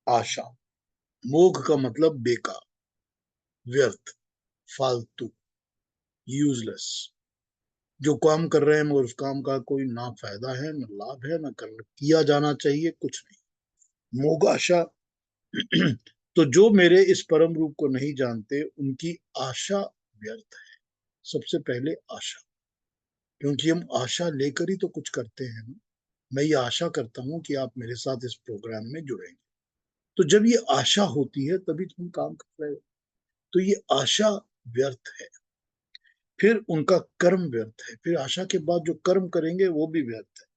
आशा, मोघ का मतलब बेकार, व्यर्थ, फालतू, यूजलेस। जो काम कर रहे हैं मगर उस काम का कोई ना फायदा है, ना लाभ है, ना कर किया जाना चाहिए, कुछ नहीं, मोघ आशा। तो जो मेरे इस परम रूप को नहीं जानते, उनकी आशा व्यर्थ है। सबसे पहले आशा, क्योंकि हम आशा लेकर ही तो कुछ करते हैं ना। मैं ये आशा करता हूं कि आप मेरे साथ इस प्रोग्राम में जुड़ेंगे, तो जब ये आशा होती है तभी तुम काम कर रहे हो। तो ये आशा व्यर्थ है। फिर उनका कर्म व्यर्थ है, फिर आशा के बाद जो कर्म करेंगे वो भी व्यर्थ है,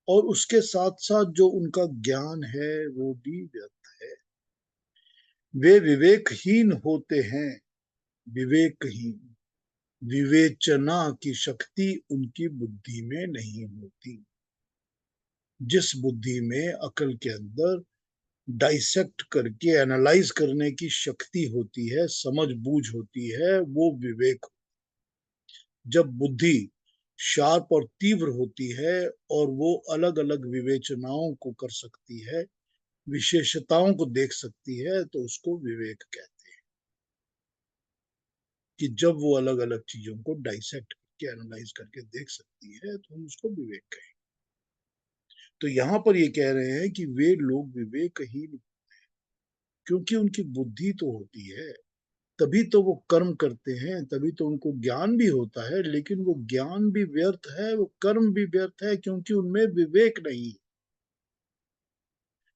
और उसके साथ साथ जो उनका ज्ञान है वो भी व्यर्थ है। वे विवेकहीन होते हैं, विवेकहीन, विवेचना की शक्ति उनकी बुद्धि में नहीं होती। जिस बुद्धि में अकल के अंदर डाइसेक्ट करके एनालाइज करने की शक्ति होती है, समझ बूझ होती है, वो विवेक। जब बुद्धि शार्प और तीव्र होती है और वो अलग अलग विवेचनाओं को कर सकती है, विशेषताओं को देख सकती है, तो उसको विवेक कहते हैं। कि जब वो अलग अलग चीजों को डाइसेक्ट करके एनालाइज करके देख सकती है, तो हम उसको विवेक कहें। तो यहां पर ये कह रहे हैं कि वे लोग विवेकहीन, क्योंकि उनकी बुद्धि तो होती है, तभी तो वो कर्म करते हैं, तभी तो उनको ज्ञान भी होता है, लेकिन वो ज्ञान भी व्यर्थ है, वो कर्म भी व्यर्थ है, क्योंकि उनमें विवेक नहीं।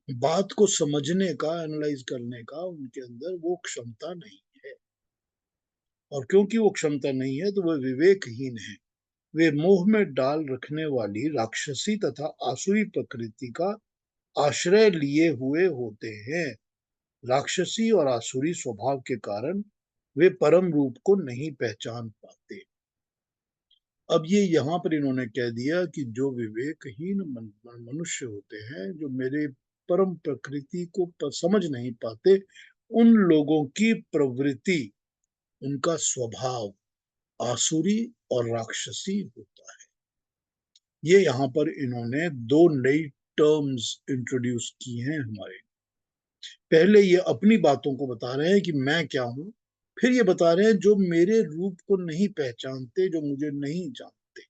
बात को समझने का, एनालाइज करने का उनके अंदर वो क्षमता नहीं है, और क्योंकि वो क्षमता नहीं है तो वो विवेकहीन है। वे मोह में डाल रखने वाली राक्षसी तथा आसुरी प्रकृति का आश्रय लिए हुए होते हैं। राक्षसी और आसुरी स्वभाव के कारण वे परम रूप को नहीं पहचान पाते। अब ये यहाँ पर इन्होंने कह दिया कि जो विवेकहीन मनुष्य होते हैं, जो मेरे परम प्रकृति को समझ नहीं पाते, उन लोगों की प्रवृत्ति, उनका स्वभाव आसुरी और राक्षसी होता है। ये यहाँ पर इन्होंने दो नई टर्म्स इंट्रोड्यूस की हैं हमारे। पहले ये अपनी बातों को बता रहे हैं कि मैं क्या हूं, फिर ये बता रहे हैं जो मेरे रूप को नहीं पहचानते, जो मुझे नहीं जानते।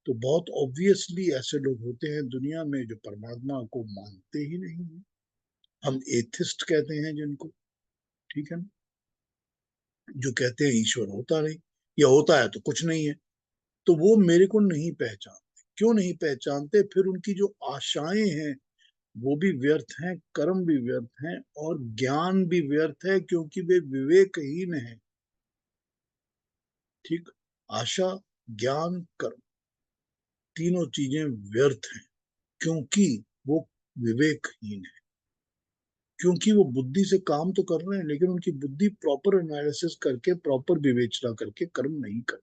तो बहुत ऑब्वियसली ऐसे लोग होते हैं दुनिया में जो परमात्मा को मानते ही नहीं है। हम एथिस्ट कहते हैं जिनको, ठीक है ना, जो कहते हैं ईश्वर होता नहीं, या होता है तो कुछ नहीं है। तो वो मेरे को नहीं पहचानते। क्यों नहीं पहचानते? फिर उनकी जो आशाएं हैं वो भी व्यर्थ हैं, कर्म भी व्यर्थ हैं, और ज्ञान भी व्यर्थ है, क्योंकि वे विवेकहीन है। ठीक, आशा, ज्ञान, कर्म, तीनों चीजें व्यर्थ हैं, क्योंकि वो विवेकहीन है। क्योंकि वो बुद्धि से काम तो कर रहे हैं, लेकिन उनकी बुद्धि प्रॉपर एनालिसिस करके, प्रॉपर विवेचना करके कर्म नहीं कर,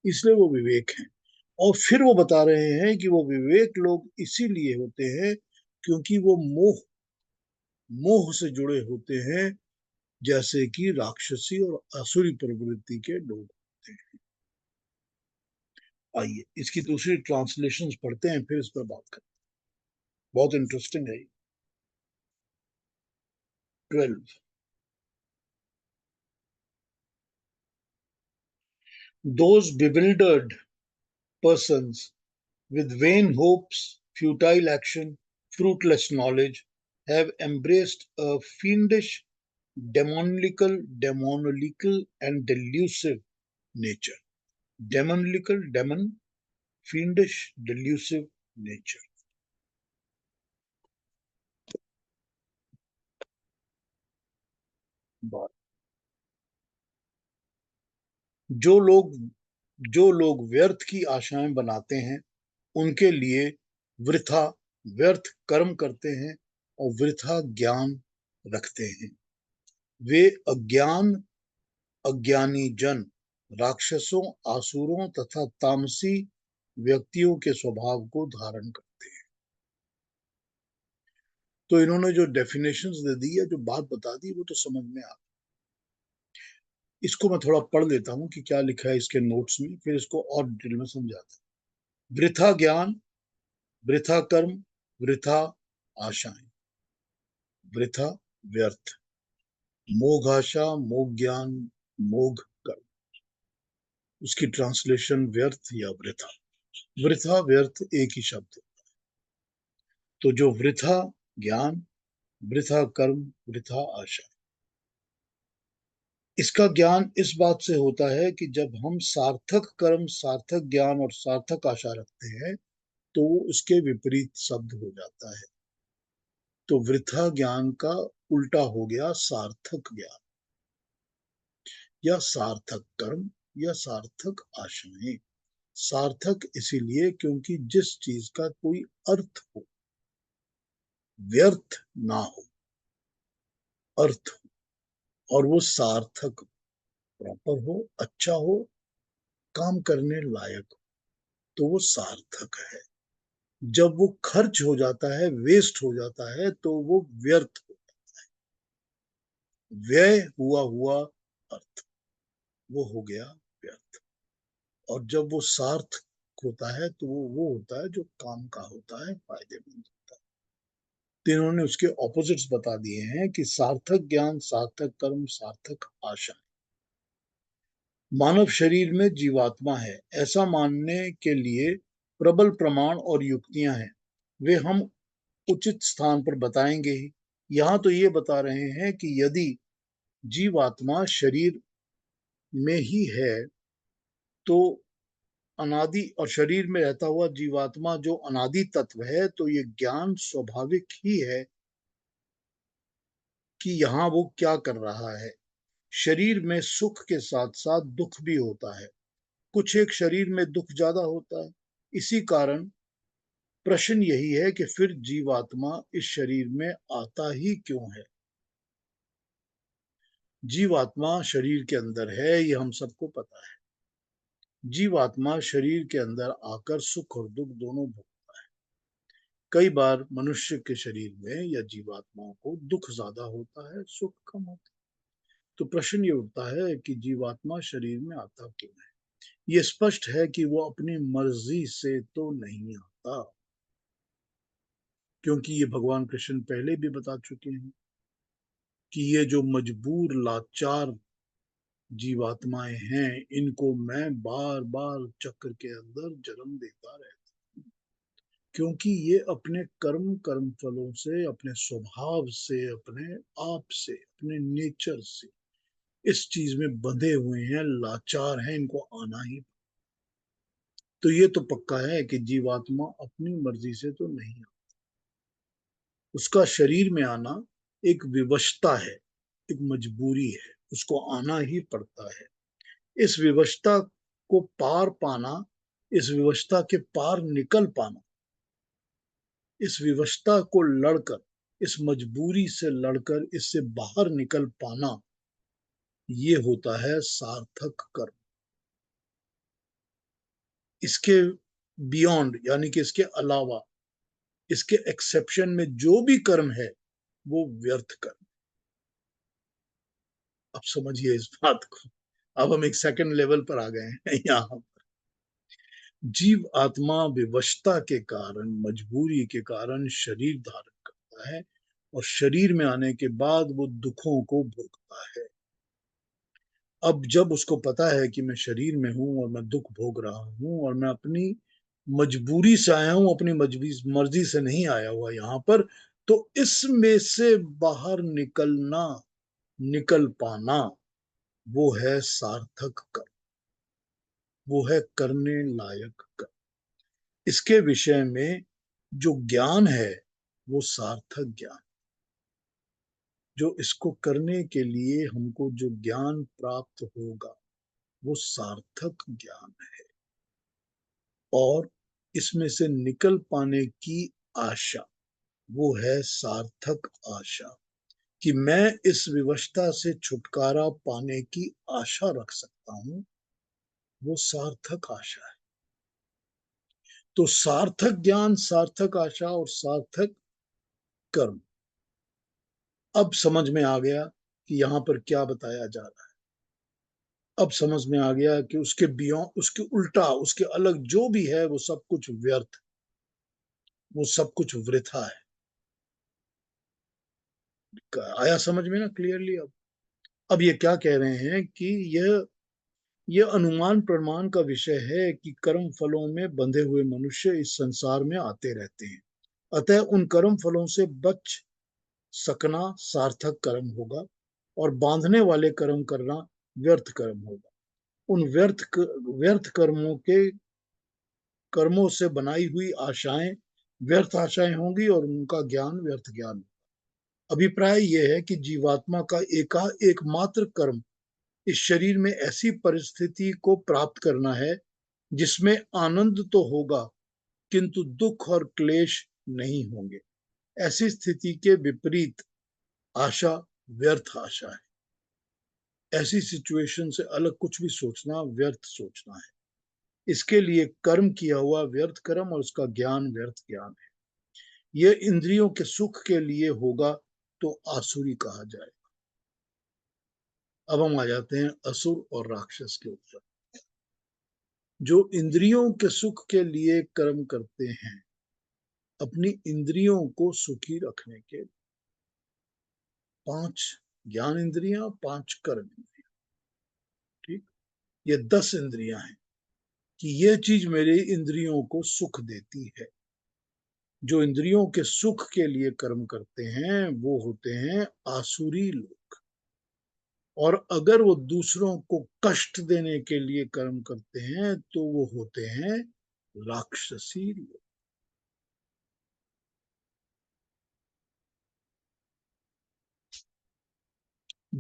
इसलिए वो विवेक हैं। और फिर वो बता रहे हैं कि वो विवेक लोग इसीलिए होते हैं क्योंकि वो मोह, मोह से जुड़े होते हैं, जैसे कि राक्षसी और असुरी प्रवृत्ति के लोग होते हैं। आइए इसकी दूसरी ट्रांसलेशन पढ़ते हैं, फिर इस पर बात करते हैं। बहुत इंटरेस्टिंग है। 12, those bewildered persons with vain hopes, futile action, fruitless knowledge have embraced a fiendish, demoniacal and delusive nature. Demoniacal, demon, fiendish, delusive nature. जो लोग व्यर्थ की आशाएं बनाते हैं, उनके लिए वृथा, व्यर्थ कर्म करते हैं और वृथा ज्ञान रखते हैं। वे अज्ञानी जन राक्षसों, आसुरों तथा तामसी व्यक्तियों के स्वभाव को धारण करते हैं। तो इन्होंने जो डेफिनेशंस दे दी है, जो बात बता दी, वो तो समझ में आ। इसको मैं थोड़ा पढ़ लेता हूं कि क्या लिखा है इसके नोट्स में, फिर इसको और डिटेल में समझाता हूं। वृथा ज्ञान, वृथा कर्म, वृथा आशाएं, वृथा व्यर्थ, मोघाशा, मोघ ज्ञान, मोघ कर्म। उसकी ट्रांसलेशन व्यर्थ या वृथा। वृथा व्यर्थ एक ही शब्द। तो जो वृथा ज्ञान, वृथा कर्म, वृथा आशा, इसका ज्ञान इस बात से होता है कि जब हम सार्थक कर्म, सार्थक ज्ञान और सार्थक आशा रखते हैं तो वो उसके विपरीत शब्द हो जाता है। तो वृथा ज्ञान का उल्टा हो गया सार्थक ज्ञान या सार्थक कर्म या सार्थक आशाएं। सार्थक इसीलिए क्योंकि जिस चीज का कोई अर्थ हो, व्यर्थ ना हो, अर्थ हो, और वो सार्थक, प्रॉपर हो, अच्छा हो, काम करने लायक हो, तो वो सार्थक है। जब वो खर्च हो जाता है, वेस्ट हो जाता है, तो वो व्यर्थ हो, व्यय हुआ हुआ अर्थ, वो हो गया व्यर्थ। और जब वो सार्थक होता है तो वो होता है जो काम का होता है, फायदेमंद होता है। तो इन्होंने उसके ऑपोजिट्स बता दिए हैं कि सार्थक ज्ञान, सार्थक कर्म, सार्थक आशा। मानव शरीर में जीवात्मा है, ऐसा मानने के लिए प्रबल प्रमाण और युक्तियां हैं। वे हम उचित स्थान पर बताएंगे ही। यहाँ तो ये बता रहे हैं कि यदि जीवात्मा शरीर में ही है तो अनादि, और शरीर में रहता हुआ जीवात्मा जो अनादि तत्व है, तो ये ज्ञान स्वाभाविक ही है कि यहाँ वो क्या कर रहा है। शरीर में सुख के साथ साथ दुख भी होता है। कुछ एक शरीर में दुख ज्यादा होता है। इसी कारण प्रश्न यही है कि फिर जीवात्मा इस शरीर में आता ही क्यों है। जीवात्मा शरीर के अंदर है, ये हम सबको पता है। जीवात्मा शरीर के अंदर आकर सुख और दुख दोनों भोगता है। कई बार मनुष्य के शरीर में या जीवात्माओं को दुख ज्यादा होता है, सुख कम होता है। तो प्रश्न ये उठता है कि जीवात्मा शरीर में आता क्यों है। ये स्पष्ट है कि वो अपनी मर्जी से तो नहीं आता, क्योंकि ये भगवान कृष्ण पहले भी बता चुके हैं कि ये जो मजबूर लाचार जीवात्माएं हैं, इनको मैं बार बार चक्र के अंदर जन्म देता रहता हूं, क्योंकि ये अपने कर्म फलों से, अपने स्वभाव से, अपने आप से, अपने नेचर से इस चीज में बंधे हुए हैं, लाचार हैं, इनको आना ही। तो ये तो पक्का है कि जीवात्मा अपनी मर्जी से तो नहीं आता। उसका शरीर में आना एक विवशता है, एक मजबूरी है, उसको आना ही पड़ता है। इस विवशता को पार पाना, इस विवशता के पार निकल पाना, इस विवशता को लड़कर, इस मजबूरी से लड़कर इससे बाहर निकल पाना, ये होता है सार्थक कर्म। इसके बियॉन्ड, यानी कि इसके अलावा, इसके एक्सेप्शन में जो भी कर्म है वो व्यर्थ कर्म। अब समझिए इस बात को। अब हम एक सेकंड लेवल पर आ गए हैं। यहाँ जीव आत्मा विवशता के कारण, मजबूरी के कारण शरीर धारण करता है, और शरीर में आने के बाद वो दुखों को भोगता है। अब जब उसको पता है कि मैं शरीर में हूं और मैं दुख भोग रहा हूं, और मैं अपनी मजबूरी से आया हूं, अपनी मर्जी से नहीं आया हुआ यहाँ पर, तो इसमें से बाहर निकलना, निकल पाना, वो है सार्थक कर्म, वो है करने लायक कर्म। इसके विषय में जो ज्ञान है वो सार्थक ज्ञान। जो इसको करने के लिए हमको जो ज्ञान प्राप्त होगा वो सार्थक ज्ञान है। और इसमें से निकल पाने की आशा, वो है सार्थक आशा, कि मैं इस विवशता से छुटकारा पाने की आशा रख सकता हूं, वो सार्थक आशा है। तो सार्थक ज्ञान, सार्थक आशा और सार्थक कर्म, अब समझ में आ गया कि यहां पर क्या बताया जा रहा है। अब समझ में आ गया कि उसके बियॉन्ड, उसके उल्टा, उसके अलग जो भी है वो सब कुछ व्यर्थ, वो सब कुछ वृथा है। आया समझ में ना क्लियरली? अब ये क्या कह रहे हैं कि यह अनुमान प्रमाण का विषय है कि कर्म फलों में बंधे हुए मनुष्य इस संसार में आते रहते हैं। अतः उन कर्म फलों से बच सकना सार्थक कर्म होगा और बांधने वाले कर्म करना व्यर्थ कर्म होगा। उन व्यर्थ कर्मों से बनाई हुई आशाएं व्यर्थ आशाएं होंगी और उनका ज्ञान व्यर्थ ज्ञान। अभिप्राय यह है कि जीवात्मा का एकमात्र कर्म इस शरीर में ऐसी परिस्थिति को प्राप्त करना है जिसमें आनंद तो होगा किंतु दुख और क्लेश नहीं होंगे। ऐसी स्थिति के विपरीत आशा व्यर्थ आशा है। ऐसी सिचुएशन से अलग कुछ भी सोचना व्यर्थ सोचना है। इसके लिए कर्म किया हुआ व्यर्थ कर्म और उसका ज्ञान व्यर्थ ज्ञान है। यह इंद्रियों के सुख के लिए होगा तो आसुरी कहा जाए। अब हम आ जाते हैं असुर और राक्षस के ऊपर। जो इंद्रियों के सुख के लिए कर्म करते हैं, अपनी इंद्रियों को सुखी रखने के, 5 ज्ञान इंद्रियां, 5 कर्म इंद्रियां, ठीक, ये 10 इंद्रियां हैं कि ये चीज मेरे इंद्रियों को सुख देती है। जो इंद्रियों के सुख के लिए कर्म करते हैं वो होते हैं आसुरी लोग। और अगर वो दूसरों को कष्ट देने के लिए कर्म करते हैं तो वो होते हैं राक्षसी लोग।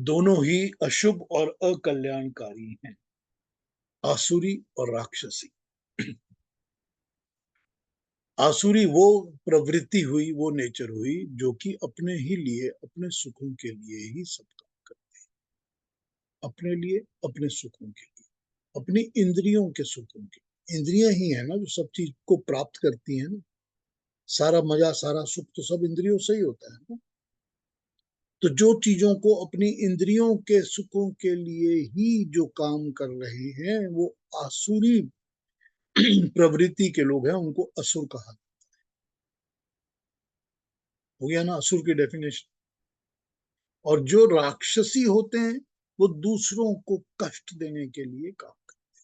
दोनों ही अशुभ और अकल्याणकारी हैं, आसुरी और राक्षसी। आसुरी वो प्रवृत्ति हुई, वो नेचर हुई जो कि अपने ही लिए, अपने सुखों के लिए ही सब काम करते हैं। अपने लिए, अपने सुखों के लिए, अपनी इंद्रियों के सुखों के लिए। इंद्रियां ही है ना जो सब चीज को प्राप्त करती है ना। सारा मजा, सारा सुख तो सब इंद्रियों से ही होता है ना। तो जो चीजों को अपनी इंद्रियों के सुखों के लिए ही जो काम कर रहे हैं वो आसुरी प्रवृत्ति के लोग हैं, उनको असुर कहा। हो गया ना असुर की डेफिनेशन। और जो राक्षसी होते हैं वो दूसरों को कष्ट देने के लिए काम करते।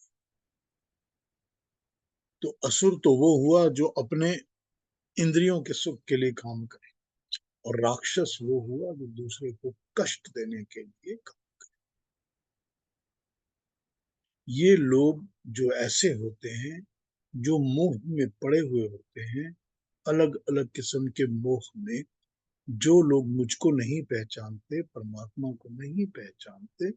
तो असुर तो वो हुआ जो अपने इंद्रियों के सुख के लिए काम करे, और राक्षस वो हुआ जो दूसरे को कष्ट देने के लिए काम। ये लोग जो ऐसे होते हैं, जो मोह में पड़े हुए होते हैं, अलग अलग किस्म के मोह में, जो लोग मुझको नहीं पहचानते, परमात्मा को नहीं पहचानते,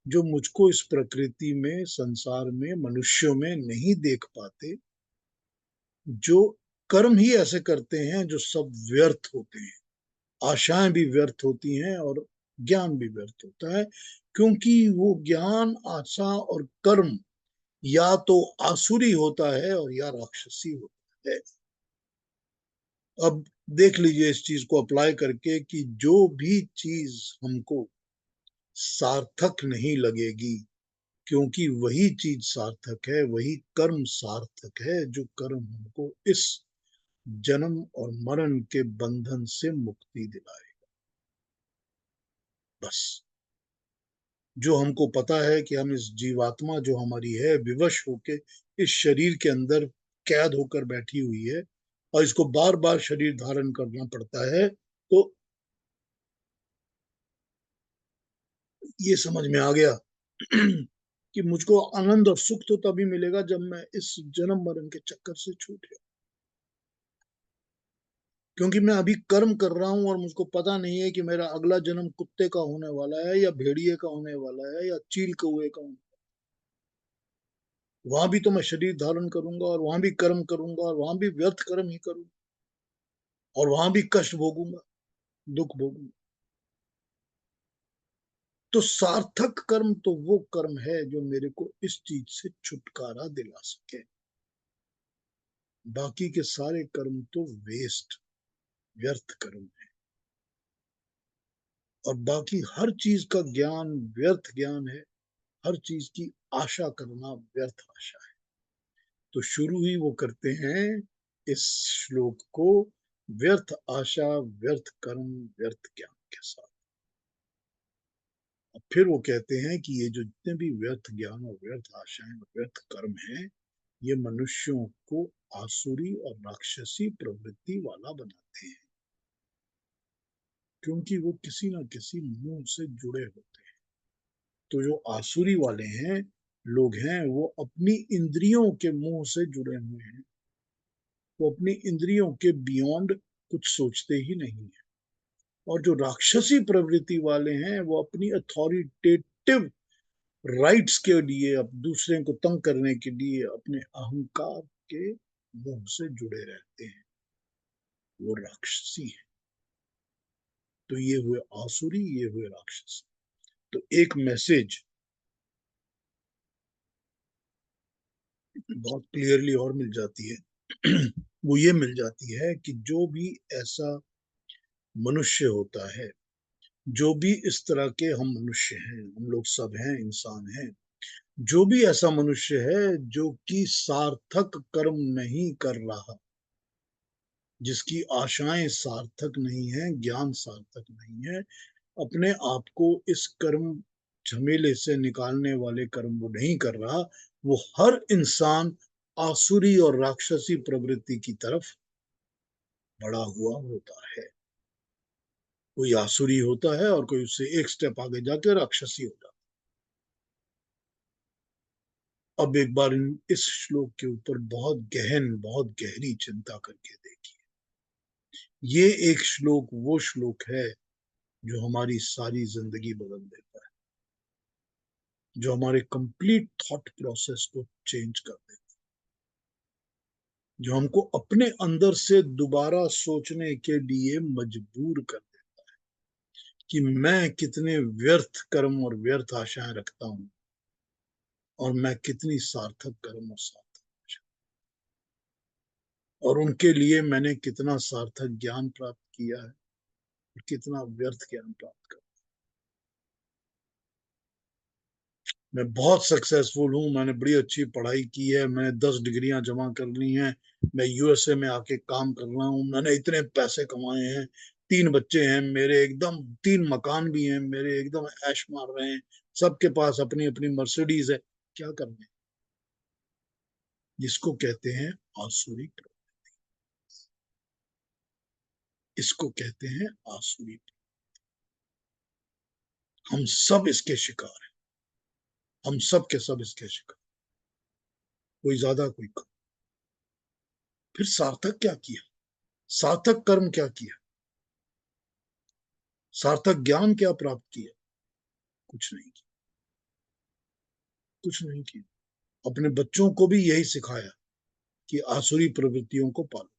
जो मुझको इस प्रकृति में, संसार में, मनुष्यों में नहीं देख पाते, जो कर्म ही ऐसे करते हैं जो सब व्यर्थ होते हैं। आशाएं भी व्यर्थ होती हैं और ज्ञान भी व्यर्थ होता है, क्योंकि वो ज्ञान, आशा और कर्म या तो आसुरी होता है और या राक्षसी होता है। अब देख लीजिए इस चीज को अप्लाई करके कि जो भी चीज हमको सार्थक नहीं लगेगी, क्योंकि वही चीज सार्थक है, वही कर्म सार्थक है जो कर्म हमको इस जन्म और मरण के बंधन से मुक्ति दिलाए। बस जो हमको पता है कि हम इस जीवात्मा जो हमारी है विवश होके इस शरीर के अंदर कैद होकर बैठी हुई है और इसको बार बार शरीर धारण करना पड़ता है, तो ये समझ में आ गया कि मुझको आनंद और सुख तो तभी मिलेगा जब मैं इस जन्म मरण के चक्कर से छूट गया। क्योंकि मैं अभी कर्म कर रहा हूं और मुझको पता नहीं है कि मेरा अगला जन्म कुत्ते का होने वाला है या भेड़िए का होने वाला है या चील कौए का। वहां भी तो मैं शरीर धारण करूंगा और वहां भी कर्म करूंगा और वहां भी व्यर्थ कर्म ही करूंगा और वहां भी कष्ट भोगूंगा, दुख भोगूंगा। तो सार्थक कर्म तो वो कर्म है जो मेरे को इस चीज से छुटकारा दिला सके। बाकी के सारे कर्म तो वेस्ट, व्यर्थ कर्म है। और बाकी हर चीज का ज्ञान व्यर्थ ज्ञान है, हर चीज की आशा करना व्यर्थ आशा है। तो शुरू ही वो करते हैं इस श्लोक को व्यर्थ आशा, व्यर्थ कर्म, व्यर्थ ज्ञान के साथ। और फिर वो कहते हैं कि ये जो जितने भी व्यर्थ ज्ञान और व्यर्थ आशाएं और व्यर्थ कर्म हैं, ये मनुष्यों को आसुरी और राक्षसी प्रवृत्ति वाला बनाते हैं, क्योंकि वो किसी ना किसी मुंह से जुड़े होते हैं। तो जो आसुरी वाले हैं, लोग हैं, वो अपनी इंद्रियों के मुंह से जुड़े हुए हैं। वो अपनी इंद्रियों के बियॉन्ड कुछ सोचते ही नहीं है। और जो राक्षसी प्रवृत्ति वाले हैं, वो अपनी अथॉरिटेटिव राइट्स के लिए, अब दूसरे को तंग करने के लिए अपने अहंकार के मुंह से जुड़े रहते हैं। वो राक्षसी है। तो ये हुए आसुरी, ये हुए राक्षसी। तो एक मैसेज बहुत क्लियरली और मिल जाती है। वो ये मिल जाती है कि जो भी ऐसा मनुष्य होता है, जो भी इस तरह के हम मनुष्य हैं, हम लोग सब हैं, इंसान हैं, जो भी ऐसा मनुष्य है जो कि सार्थक कर्म नहीं कर रहा, जिसकी आशाएं सार्थक नहीं है, ज्ञान सार्थक नहीं है, अपने आप को इस कर्म झमेले से निकालने वाले कर्म वो नहीं कर रहा, वो हर इंसान आसुरी और राक्षसी प्रवृत्ति की तरफ बढ़ा हुआ होता है। कोई आसुरी होता है और कोई उससे एक स्टेप आगे जाके राक्षसी होता है। अब एक बार इस श्लोक के ऊपर बहुत गहन, बहुत गहरी चिंता करके देखिए। ये एक श्लोक वो श्लोक है जो हमारी सारी जिंदगी बदल देता है, जो हमारे कंप्लीट थॉट प्रोसेस को चेंज कर देता है, जो हमको अपने अंदर से दोबारा सोचने के लिए मजबूर कर देता है कि मैं कितने व्यर्थ कर्म और व्यर्थ आशाएं रखता हूं, और मैं कितनी सार्थक कर्म और सार्थक आशा, और उनके लिए मैंने कितना सार्थक ज्ञान प्राप्त किया है और कितना व्यर्थ ज्ञान प्राप्त कर। मैं बहुत सक्सेसफुल हूँ, मैंने बड़ी अच्छी पढ़ाई की है, मैंने 10 डिग्रियां जमा कर ली हैं, मैं यूएसए में आके काम कर रहा हूँ, मैंने इतने पैसे कमाए हैं, 3 बच्चे हैं मेरे, एकदम 3 मकान भी हैं मेरे, एकदम ऐश मार रहे हैं, सबके पास अपनी अपनी मर्सिडीज है। क्या करने? जिसको कहते हैं आसुरी प्रवृत्ति, इसको कहते हैं आसुरी प्रवृत्ति। हम सब इसके शिकार हैं, हम सब के सब इसके शिकार, कोई ज्यादा कोई कम। फिर सार्थक क्या किया? सार्थक कर्म क्या किया? सार्थक ज्ञान क्या प्राप्त किया? कुछ नहीं किया, कुछ नहीं किया। अपने बच्चों को भी यही सिखाया कि आसुरी प्रवृत्तियों को पालो।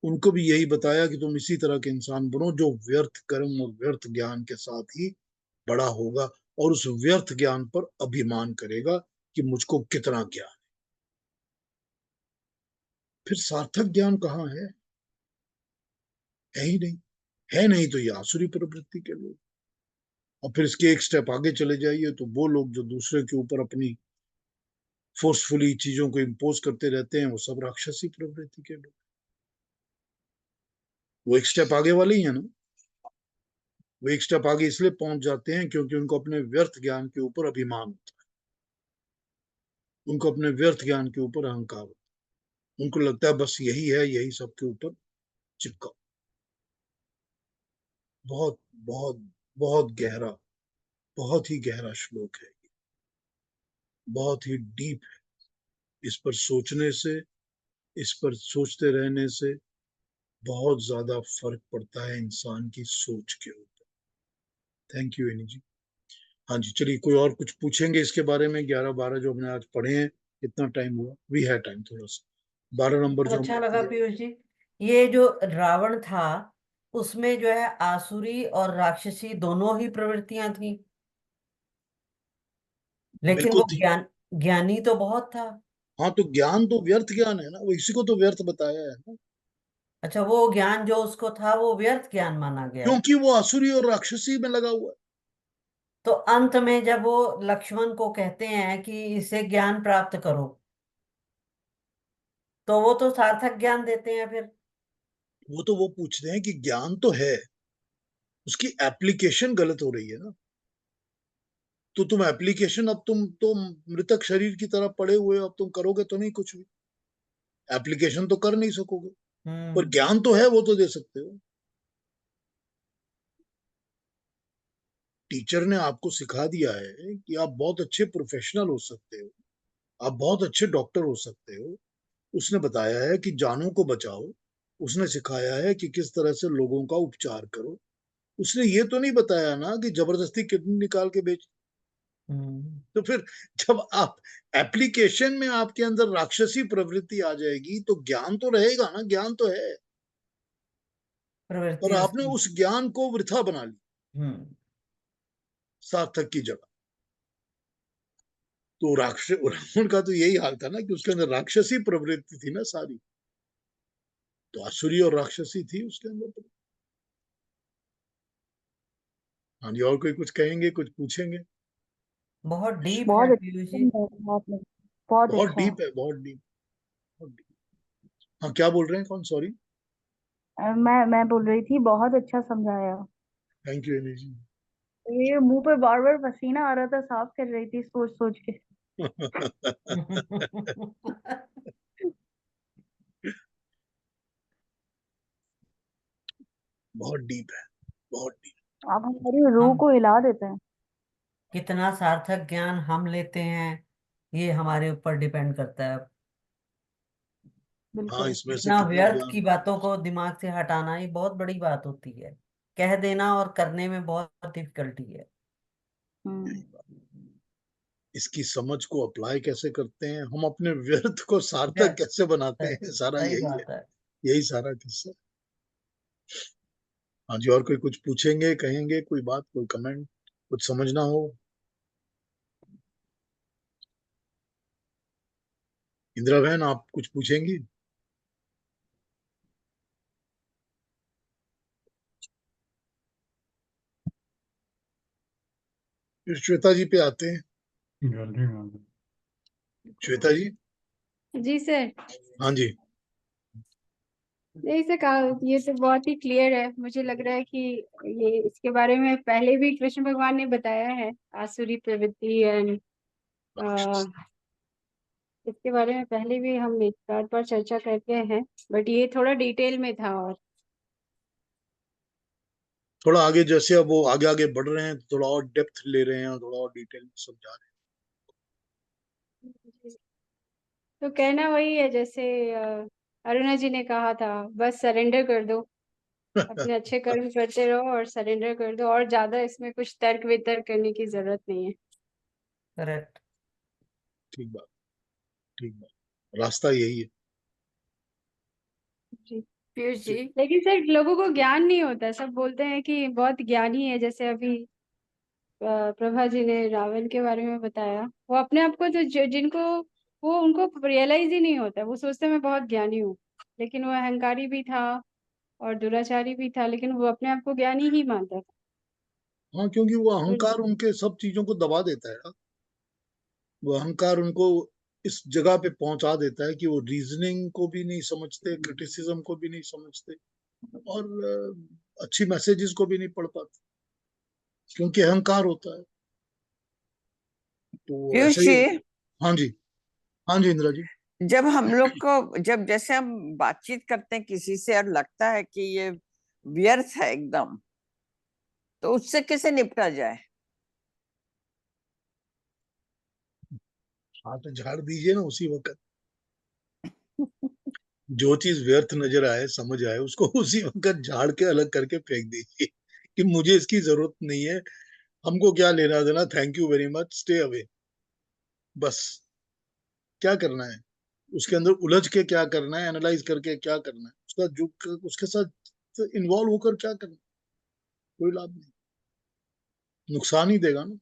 उनको भी यही बताया कि तुम इसी तरह के इंसान बनो जो व्यर्थ कर्म और व्यर्थ ज्ञान के साथ ही बड़ा होगा, और उस व्यर्थ ज्ञान पर अभिमान करेगा कि मुझको कितना ज्ञान। फिर सार्थक ज्ञान कहाँ है ही नहीं। है नहीं तो ये आसुरी प्रवृत्ति के लोग। और फिर इसके एक स्टेप आगे चले जाइए तो वो लोग जो दूसरे के ऊपर अपनी फोर्सफुली चीजों को इम्पोज करते रहते हैं, वो सब राक्षसी प्रवृत्ति के लोग। वो एक स्टेप आगे वाले ही है ना। वो एक स्टेप आगे इसलिए पहुंच जाते हैं क्योंकि उनको अपने व्यर्थ ज्ञान के ऊपर अभिमान होता है, उनको अपने व्यर्थ ज्ञान के ऊपर अहंकार होता है, उनको लगता है बस यही है, यही सबके ऊपर चिपका। बहुत बहुत बहुत गहरा, बहुत ही गहरा श्लोक है, बहुत ही डीप है। इस पर सोचने से, इस पर सोचते रहने से बहुत ज्यादा फर्क पड़ता है इंसान की सोच के ऊपर। थैंक यू एनी जी। हाँ जी, चलिए कोई और कुछ पूछेंगे इसके बारे में? 11-12 जो हमने आज पढ़े हैं, कितना टाइम हुआ? भी है टाइम थोड़ा सा। 12 नंबर जो अच्छा हमने लगा किया। पीयूष जी, ये जो रावण था उसमें जो है आसुरी और राक्षसी दोनों ही प्रवृत्तियां थी, लेकिन बिल्कुल वो थी। ज्ञानी तो बहुत था। हाँ, तो ज्ञान तो व्यर्थ ज्ञान है ना, वो इसी को तो व्यर्थ बताया है ना। अच्छा, वो ज्ञान जो उसको था वो व्यर्थ ज्ञान माना गया। क्योंकि वो असुरी और राक्षसी में लगा हुआ है। तो अंत में जब वो लक्ष्मण को कहते हैं कि इसे ज्ञान प्राप्त करो, तो वो तो सार्थक ज्ञान देते हैं फिर। वो तो वो पूछते हैं कि ज्ञान तो है, उसकी एप्लीकेशन गलत हो रही है ना। तो तुम एप्लीकेशन, अब तुम तो मृतक शरीर की तरह पड़े हुए हो, अब तुम करोगे तो नहीं कुछ भी, एप्लीकेशन तो कर नहीं सकोगे। पर हम्म। ज्ञान तो है, वो तो दे सकते हो। टीचर ने आपको सिखा दिया है कि आप बहुत अच्छे प्रोफेशनल हो सकते हो, आप बहुत अच्छे डॉक्टर हो सकते हो। उसने बताया है कि जानों को बचाओ, उसने सिखाया है कि किस तरह से लोगों का उपचार करो। उसने ये तो नहीं बताया ना कि जबरदस्ती किडनी निकाल के बेच। हम्म। तो फिर जब आप एप्लीकेशन में आपके अंदर राक्षसी प्रवृत्ति आ जाएगी, तो ज्ञान तो रहेगा ना, ज्ञान तो है। पर प्रवृत्ति आपने उसकी। उस ज्ञान को वृथा बना लिया, हम्म। सार्थक की जगह। तो रावण का तो यही हाल था ना, कि उसके अंदर राक्षसी प्रवृत्ति थी ना सारी। तो आसुरी और राक्षसी थी उसके अंदर तो। हाँ जी, और कोई कुछ कहेंगे, कुछ पूछेंगे? बहुत डीप है बहुत पीयूष अच्छा जी। समझाया आपने। बहुत बहुत अच्छा। डीप है, बहुत डीप, बहुत डीप। हाँ, क्या बोल रहे हैं, कौन? सॉरी। मैं बोल रही थी बहुत अच्छा समझाया। थैंक यू एनी जी। ये मुंह पे बार बार पसीना आ रहा था, साफ कर रही थी सोच सोच के। बहुत डीप है, बहुत डीप। आप हमारी रूह हम को हिला देते हैं। कितना सार्थक ज्ञान हम लेते हैं, ये हमारे ऊपर डिपेंड करता है। हाँ, बिल्कुल। इसमें से इतना कितना व्यर्थ ज्ञान। की बातों को दिमाग से हटाना ही बहुत बड़ी बात होती है। कह देना और करने में बहुत डिफिकल्टी है। हम्म। इसकी समझ को अप्लाई कैसे करते हैं हम, अपने व्यर्थ को सार्थक व्यर्थ। कैसे बनाते हैं, सारा सही यही है। बात है। यही सारा किस्सा। हाँ जी, और कोई कुछ पूछेंगे, कहेंगे, कोई बात, कोई कमेंट, कुछ समझना हो? इंदिरा बहन, आप कुछ पूछेंगी? फिर श्वेता जी पे आते हैं। श्वेता जी। जी सर। हाँ जी। नहीं सर, कहा ये तो बहुत ही क्लियर है। मुझे लग रहा है कि ये इसके बारे में पहले भी कृष्ण भगवान ने बताया है, आसुरी प्रवृत्ति एंड इसके बारे में पहले भी हम एक बार चर्चा करते हैं, बट ये थोड़ा डिटेल में था। और थोड़ा आगे, जैसे अब वो आगे आगे बढ़ रहे हैं, थोड़ा और डेप्थ ले रहे हैं, थोड़ा और डिटेल में समझा रहे तो कहना वही है जैसे अरुणा जी ने कहा था, बस सरेंडर कर दो, हैं। अपने अच्छे कर्म करते रहो और सरेंडर कर दो, और ज्यादा इसमें कुछ तर्क वितर्क करने की जरूरत नहीं है। करेक्ट। ठीक बात, ठीक बात, रास्ता यही है। जी। पीयूष जी। लेकिन सर लोगों को ज्ञान नहीं होता, सब बोलते हैं कि बहुत ज्ञानी है, जैसे अभी प्रभा जी ने रावण के बारे में बताया। वो अपने आप को जिनको वो उनको रियलाइज ही नहीं होता, वो सोचते मैं बहुत ज्ञानी हूँ, लेकिन वो अहंकारी भी था और दुराचारी भी था, लेकिन वो अपने आप को ज्ञानी ही मानता था। हाँ, क्योंकि वो तो अहंकार उनके सब चीजों को दबा देता है ना। वो अहंकार उनको इस जगह पे पहुंचा देता है कि वो रीजनिंग को भी नहीं समझते, क्रिटिसिज्म को भी नहीं समझते, और अच्छी मैसेजेस को भी नहीं पढ़ पाते, क्योंकि अहंकार होता है। तो पीयूष ऐसे ही। जी, हाँ जी। हाँ जी, इंदिरा जी। जब हम लोग को जब जैसे हम बातचीत करते हैं किसी से और लगता है कि ये व्यर्थ है एकदम, तो उससे कैसे निपटा जाए? हाँ, तो झाड़ दीजिए ना उसी वक्त। जो चीज व्यर्थ नजर आए, समझ आए, उसको उसी वक्त झाड़ के अलग करके फेंक दीजिए कि मुझे इसकी जरूरत नहीं है, हमको क्या लेना देना, thank you very much, stay away. बस, क्या करना है उसके अंदर उलझ के, क्या करना है, एनालाइज करके क्या करना है, उसका जो उसके साथ व्यर्थ इन्वॉल्व होकर क्या करना, कोई लाभ नहीं, नुकसान ही देगा ना।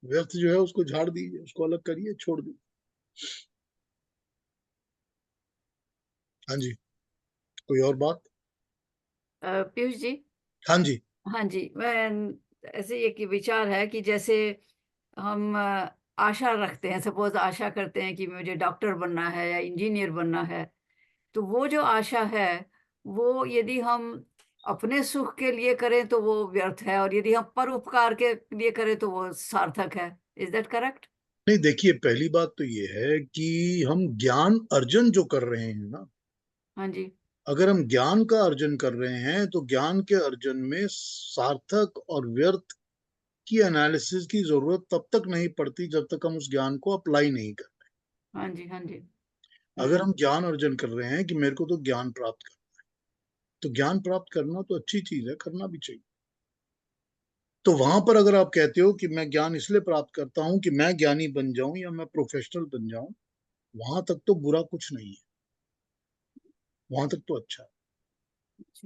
व्यर्थ जो है उसको झाड़ दीजिए, उसको अलग करिए, छोड़ दीजिए। हाँ जी, कोई और बात? पीयूष जी, हाँ जी। हाँ जी, मैं ऐसे एक विचार है कि जैसे हम आशा रखते हैं, सपोज आशा करते हैं कि मुझे डॉक्टर बनना है या इंजीनियर बनना है, तो वो जो आशा है वो यदि हम अपने सुख के लिए करें तो वो व्यर्थ है, और यदि हम परोपकार के लिए करें तो वो सार्थक है। Is that correct? नहीं, देखिए, पहली बात तो ये है कि हम ज्ञान अर्जन जो कर रहे हैं ना, हाँ जी। अगर हम ज्ञान का अर्जन कर रहे हैं तो ज्ञान के अर्जन में सार्थक और व्यर्थ की एनालिसिस की जरूरत तब तक नहीं पड़ती जब तक हम उस ज्ञान को अप्लाई नहीं कर रहे। हाँ जी। हाँ जी। अगर हम ज्ञान अर्जन कर रहे हैं कि मेरे को तो ज्ञान प्राप्त करना है, तो ज्ञान प्राप्त करना तो अच्छी चीज है, करना भी चाहिए। तो वहां पर अगर आप कहते हो कि मैं ज्ञान इसलिए प्राप्त करता हूं कि मैं ज्ञानी बन जाऊं या मैं प्रोफेशनल बन जाऊं, वहां तक तो बुरा कुछ नहीं है, वहां तक तो अच्छा है।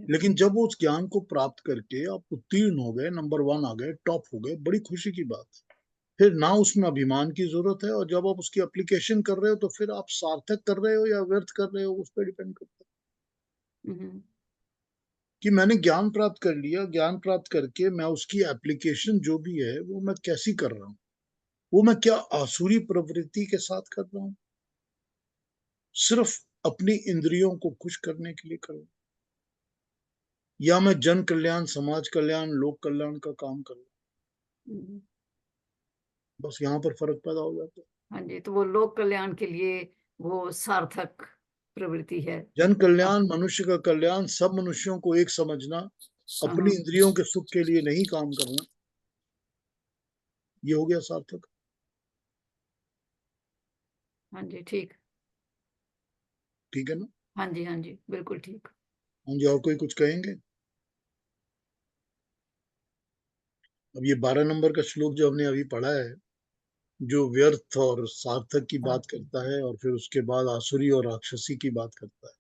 लेकिन जब वो उस ज्ञान को प्राप्त करके आप उत्तीर्ण हो गए, नंबर 1 आ गए, टॉप हो गए, बड़ी खुशी की बात है। फिर ना उसमें अभिमान की जरूरत है, और जब आप उसकी एप्लीकेशन कर रहे हो तो फिर आप सार्थक कर रहे हो या व्यर्थ कर रहे हो, उस पर डिपेंड करता है कि मैंने ज्ञान प्राप्त कर लिया, ज्ञान प्राप्त करके मैं उसकी एप्लीकेशन जो भी है वो मैं कैसी कर रहा हूँ, वो मैं क्या आसुरी प्रवृत्ति के साथ कर रहा हूँ, सिर्फ अपनी इंद्रियों को खुश करने के लिए कर रहा हूँ, या मैं जन कल्याण, समाज कल्याण, लोक कल्याण का काम कर रहा हूँ। बस यहाँ पर फर्क पैदा हो जाता है। हाँ जी, तो वो लोक कल्याण के लिए वो सार्थक प्रवृत्ति है। जन कल्याण, मनुष्य का कल्याण, सब मनुष्यों को एक समझना, अपनी इंद्रियों के सुख के लिए नहीं काम करना, ये हो गया सार्थक। हाँ जी, ठीक। ठीक है ना? हाँ जी। हाँ जी, बिल्कुल ठीक। हाँ जी, और कोई कुछ कहेंगे? अब ये 12 नंबर का श्लोक जो हमने अभी पढ़ा है, जो व्यर्थ और सार्थक की बात करता है, और फिर उसके बाद आसुरी और राक्षसी की बात करता है,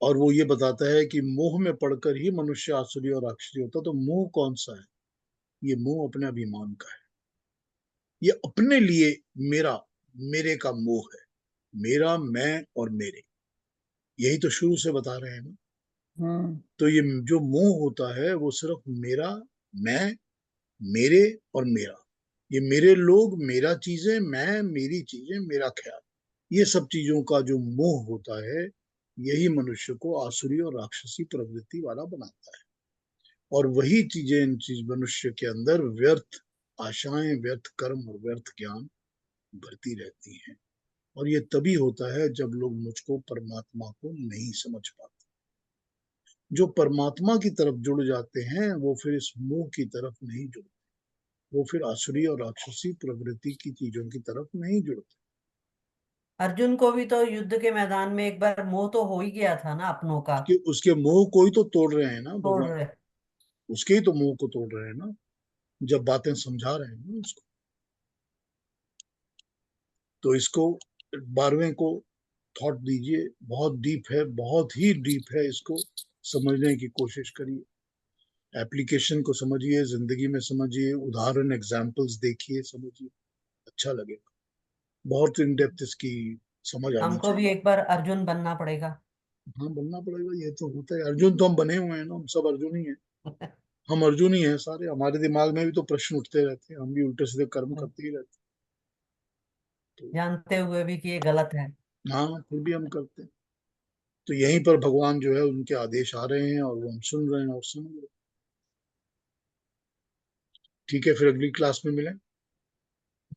और वो ये बताता है कि मोह में पड़कर ही मनुष्य आसुरी और राक्षसी होता। तो मोह कौन सा है? ये मोह अपने अभिमान का है, ये अपने लिए मेरा, मेरे का मोह है, मेरा, मैं और मेरे, यही तो शुरू से बता रहे हैं ना। तो ये जो मोह होता है वो सिर्फ मेरा, मैं, मेरे और मेरा, ये मेरे लोग, मेरा चीजें, मैं, मेरी चीजें, मेरा ख्याल, ये सब चीजों का जो मोह होता है, यही मनुष्य को आसुरी और राक्षसी प्रवृत्ति वाला बनाता है। और वही चीजें इन चीज मनुष्य के अंदर व्यर्थ आशाएं, व्यर्थ कर्म और व्यर्थ ज्ञान भरती रहती हैं। और ये तभी होता है जब लोग मुझको, परमात्मा को नहीं समझ पाते। जो परमात्मा की तरफ जुड़ जाते हैं वो फिर इस मोह की तरफ नहीं जुड़ते, वो फिर आसुरी और राक्षसी प्रवृत्ति की चीजों की तरफ नहीं जुड़ते। अर्जुन को भी तो युद्ध के मैदान में एक बार मोह तो हो ही गया था ना अपनों का। उसके मोह को ही तो तोड़ रहे हैं ना तोड़ भगवान, रहे। उसके ही तो मोह को तोड़ रहे हैं ना, जब बातें समझा रहे हैं ना उसको। तो इसको 12वें को थॉट दीजिए, बहुत डीप है, बहुत ही डीप है, इसको समझने की कोशिश करिए, एप्लीकेशन को समझिए, जिंदगी में समझिए, उदाहरण एग्जाम्पल्स देखिए, समझिए, अच्छा लगेगा। बहुत इन डेप्थ इसकी समझ आनी हमको भी चाहिए। एक बार अर्जुन बनना पड़ेगा। हाँ, बनना पड़ेगा, ये तो होता है। अर्जुन तो हम बने हुए हैं ना, हम सब अर्जुन ही हैं, हम अर्जुन ही हैं सारे। हमारे दिमाग में भी तो प्रश्न उठते रहते हैं, हम भी उल्टे सीधे कर्म करते ही रहते हैं। जानते हुए भी कि ये गलत है। तो हाँ, फिर भी हम करते हैं। तो यहीं पर भगवान जो है उनके आदेश आ रहे हैं और वो हम सुन रहे हैं और समझ रहे हैं। ठीक है, फिर अगली क्लास में मिलें,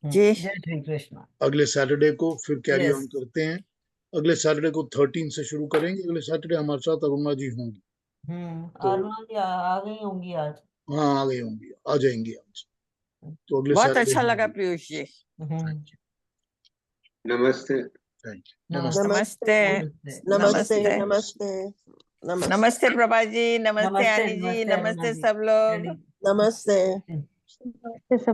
जी। जय श्री कृष्ण। अगले सैटरडे को फिर कैरी ऑन यस। करते हैं। अगले सैटरडे को 13 से शुरू करेंगे। अगले सैटरडे हमारे साथ अरुणा जी होंगी। तो अरुणा जी आ गई होंगी आज। हाँ, आ गई होंगी, आ जाएंगी आज। तो अगले बहुत सैटरडे अच्छा लगा होंगी। पीयूष जी। नमस्ते। Thank you. नमस्ते। नमस्ते। नमस्ते। नमस्ते। नमस्ते। नमस्ते प्रभा जी, नमस्ते नमस्ते। आनी जी, नमस्ते अरुणा नमस्ते जी। सब लोग। नमस्ते। सब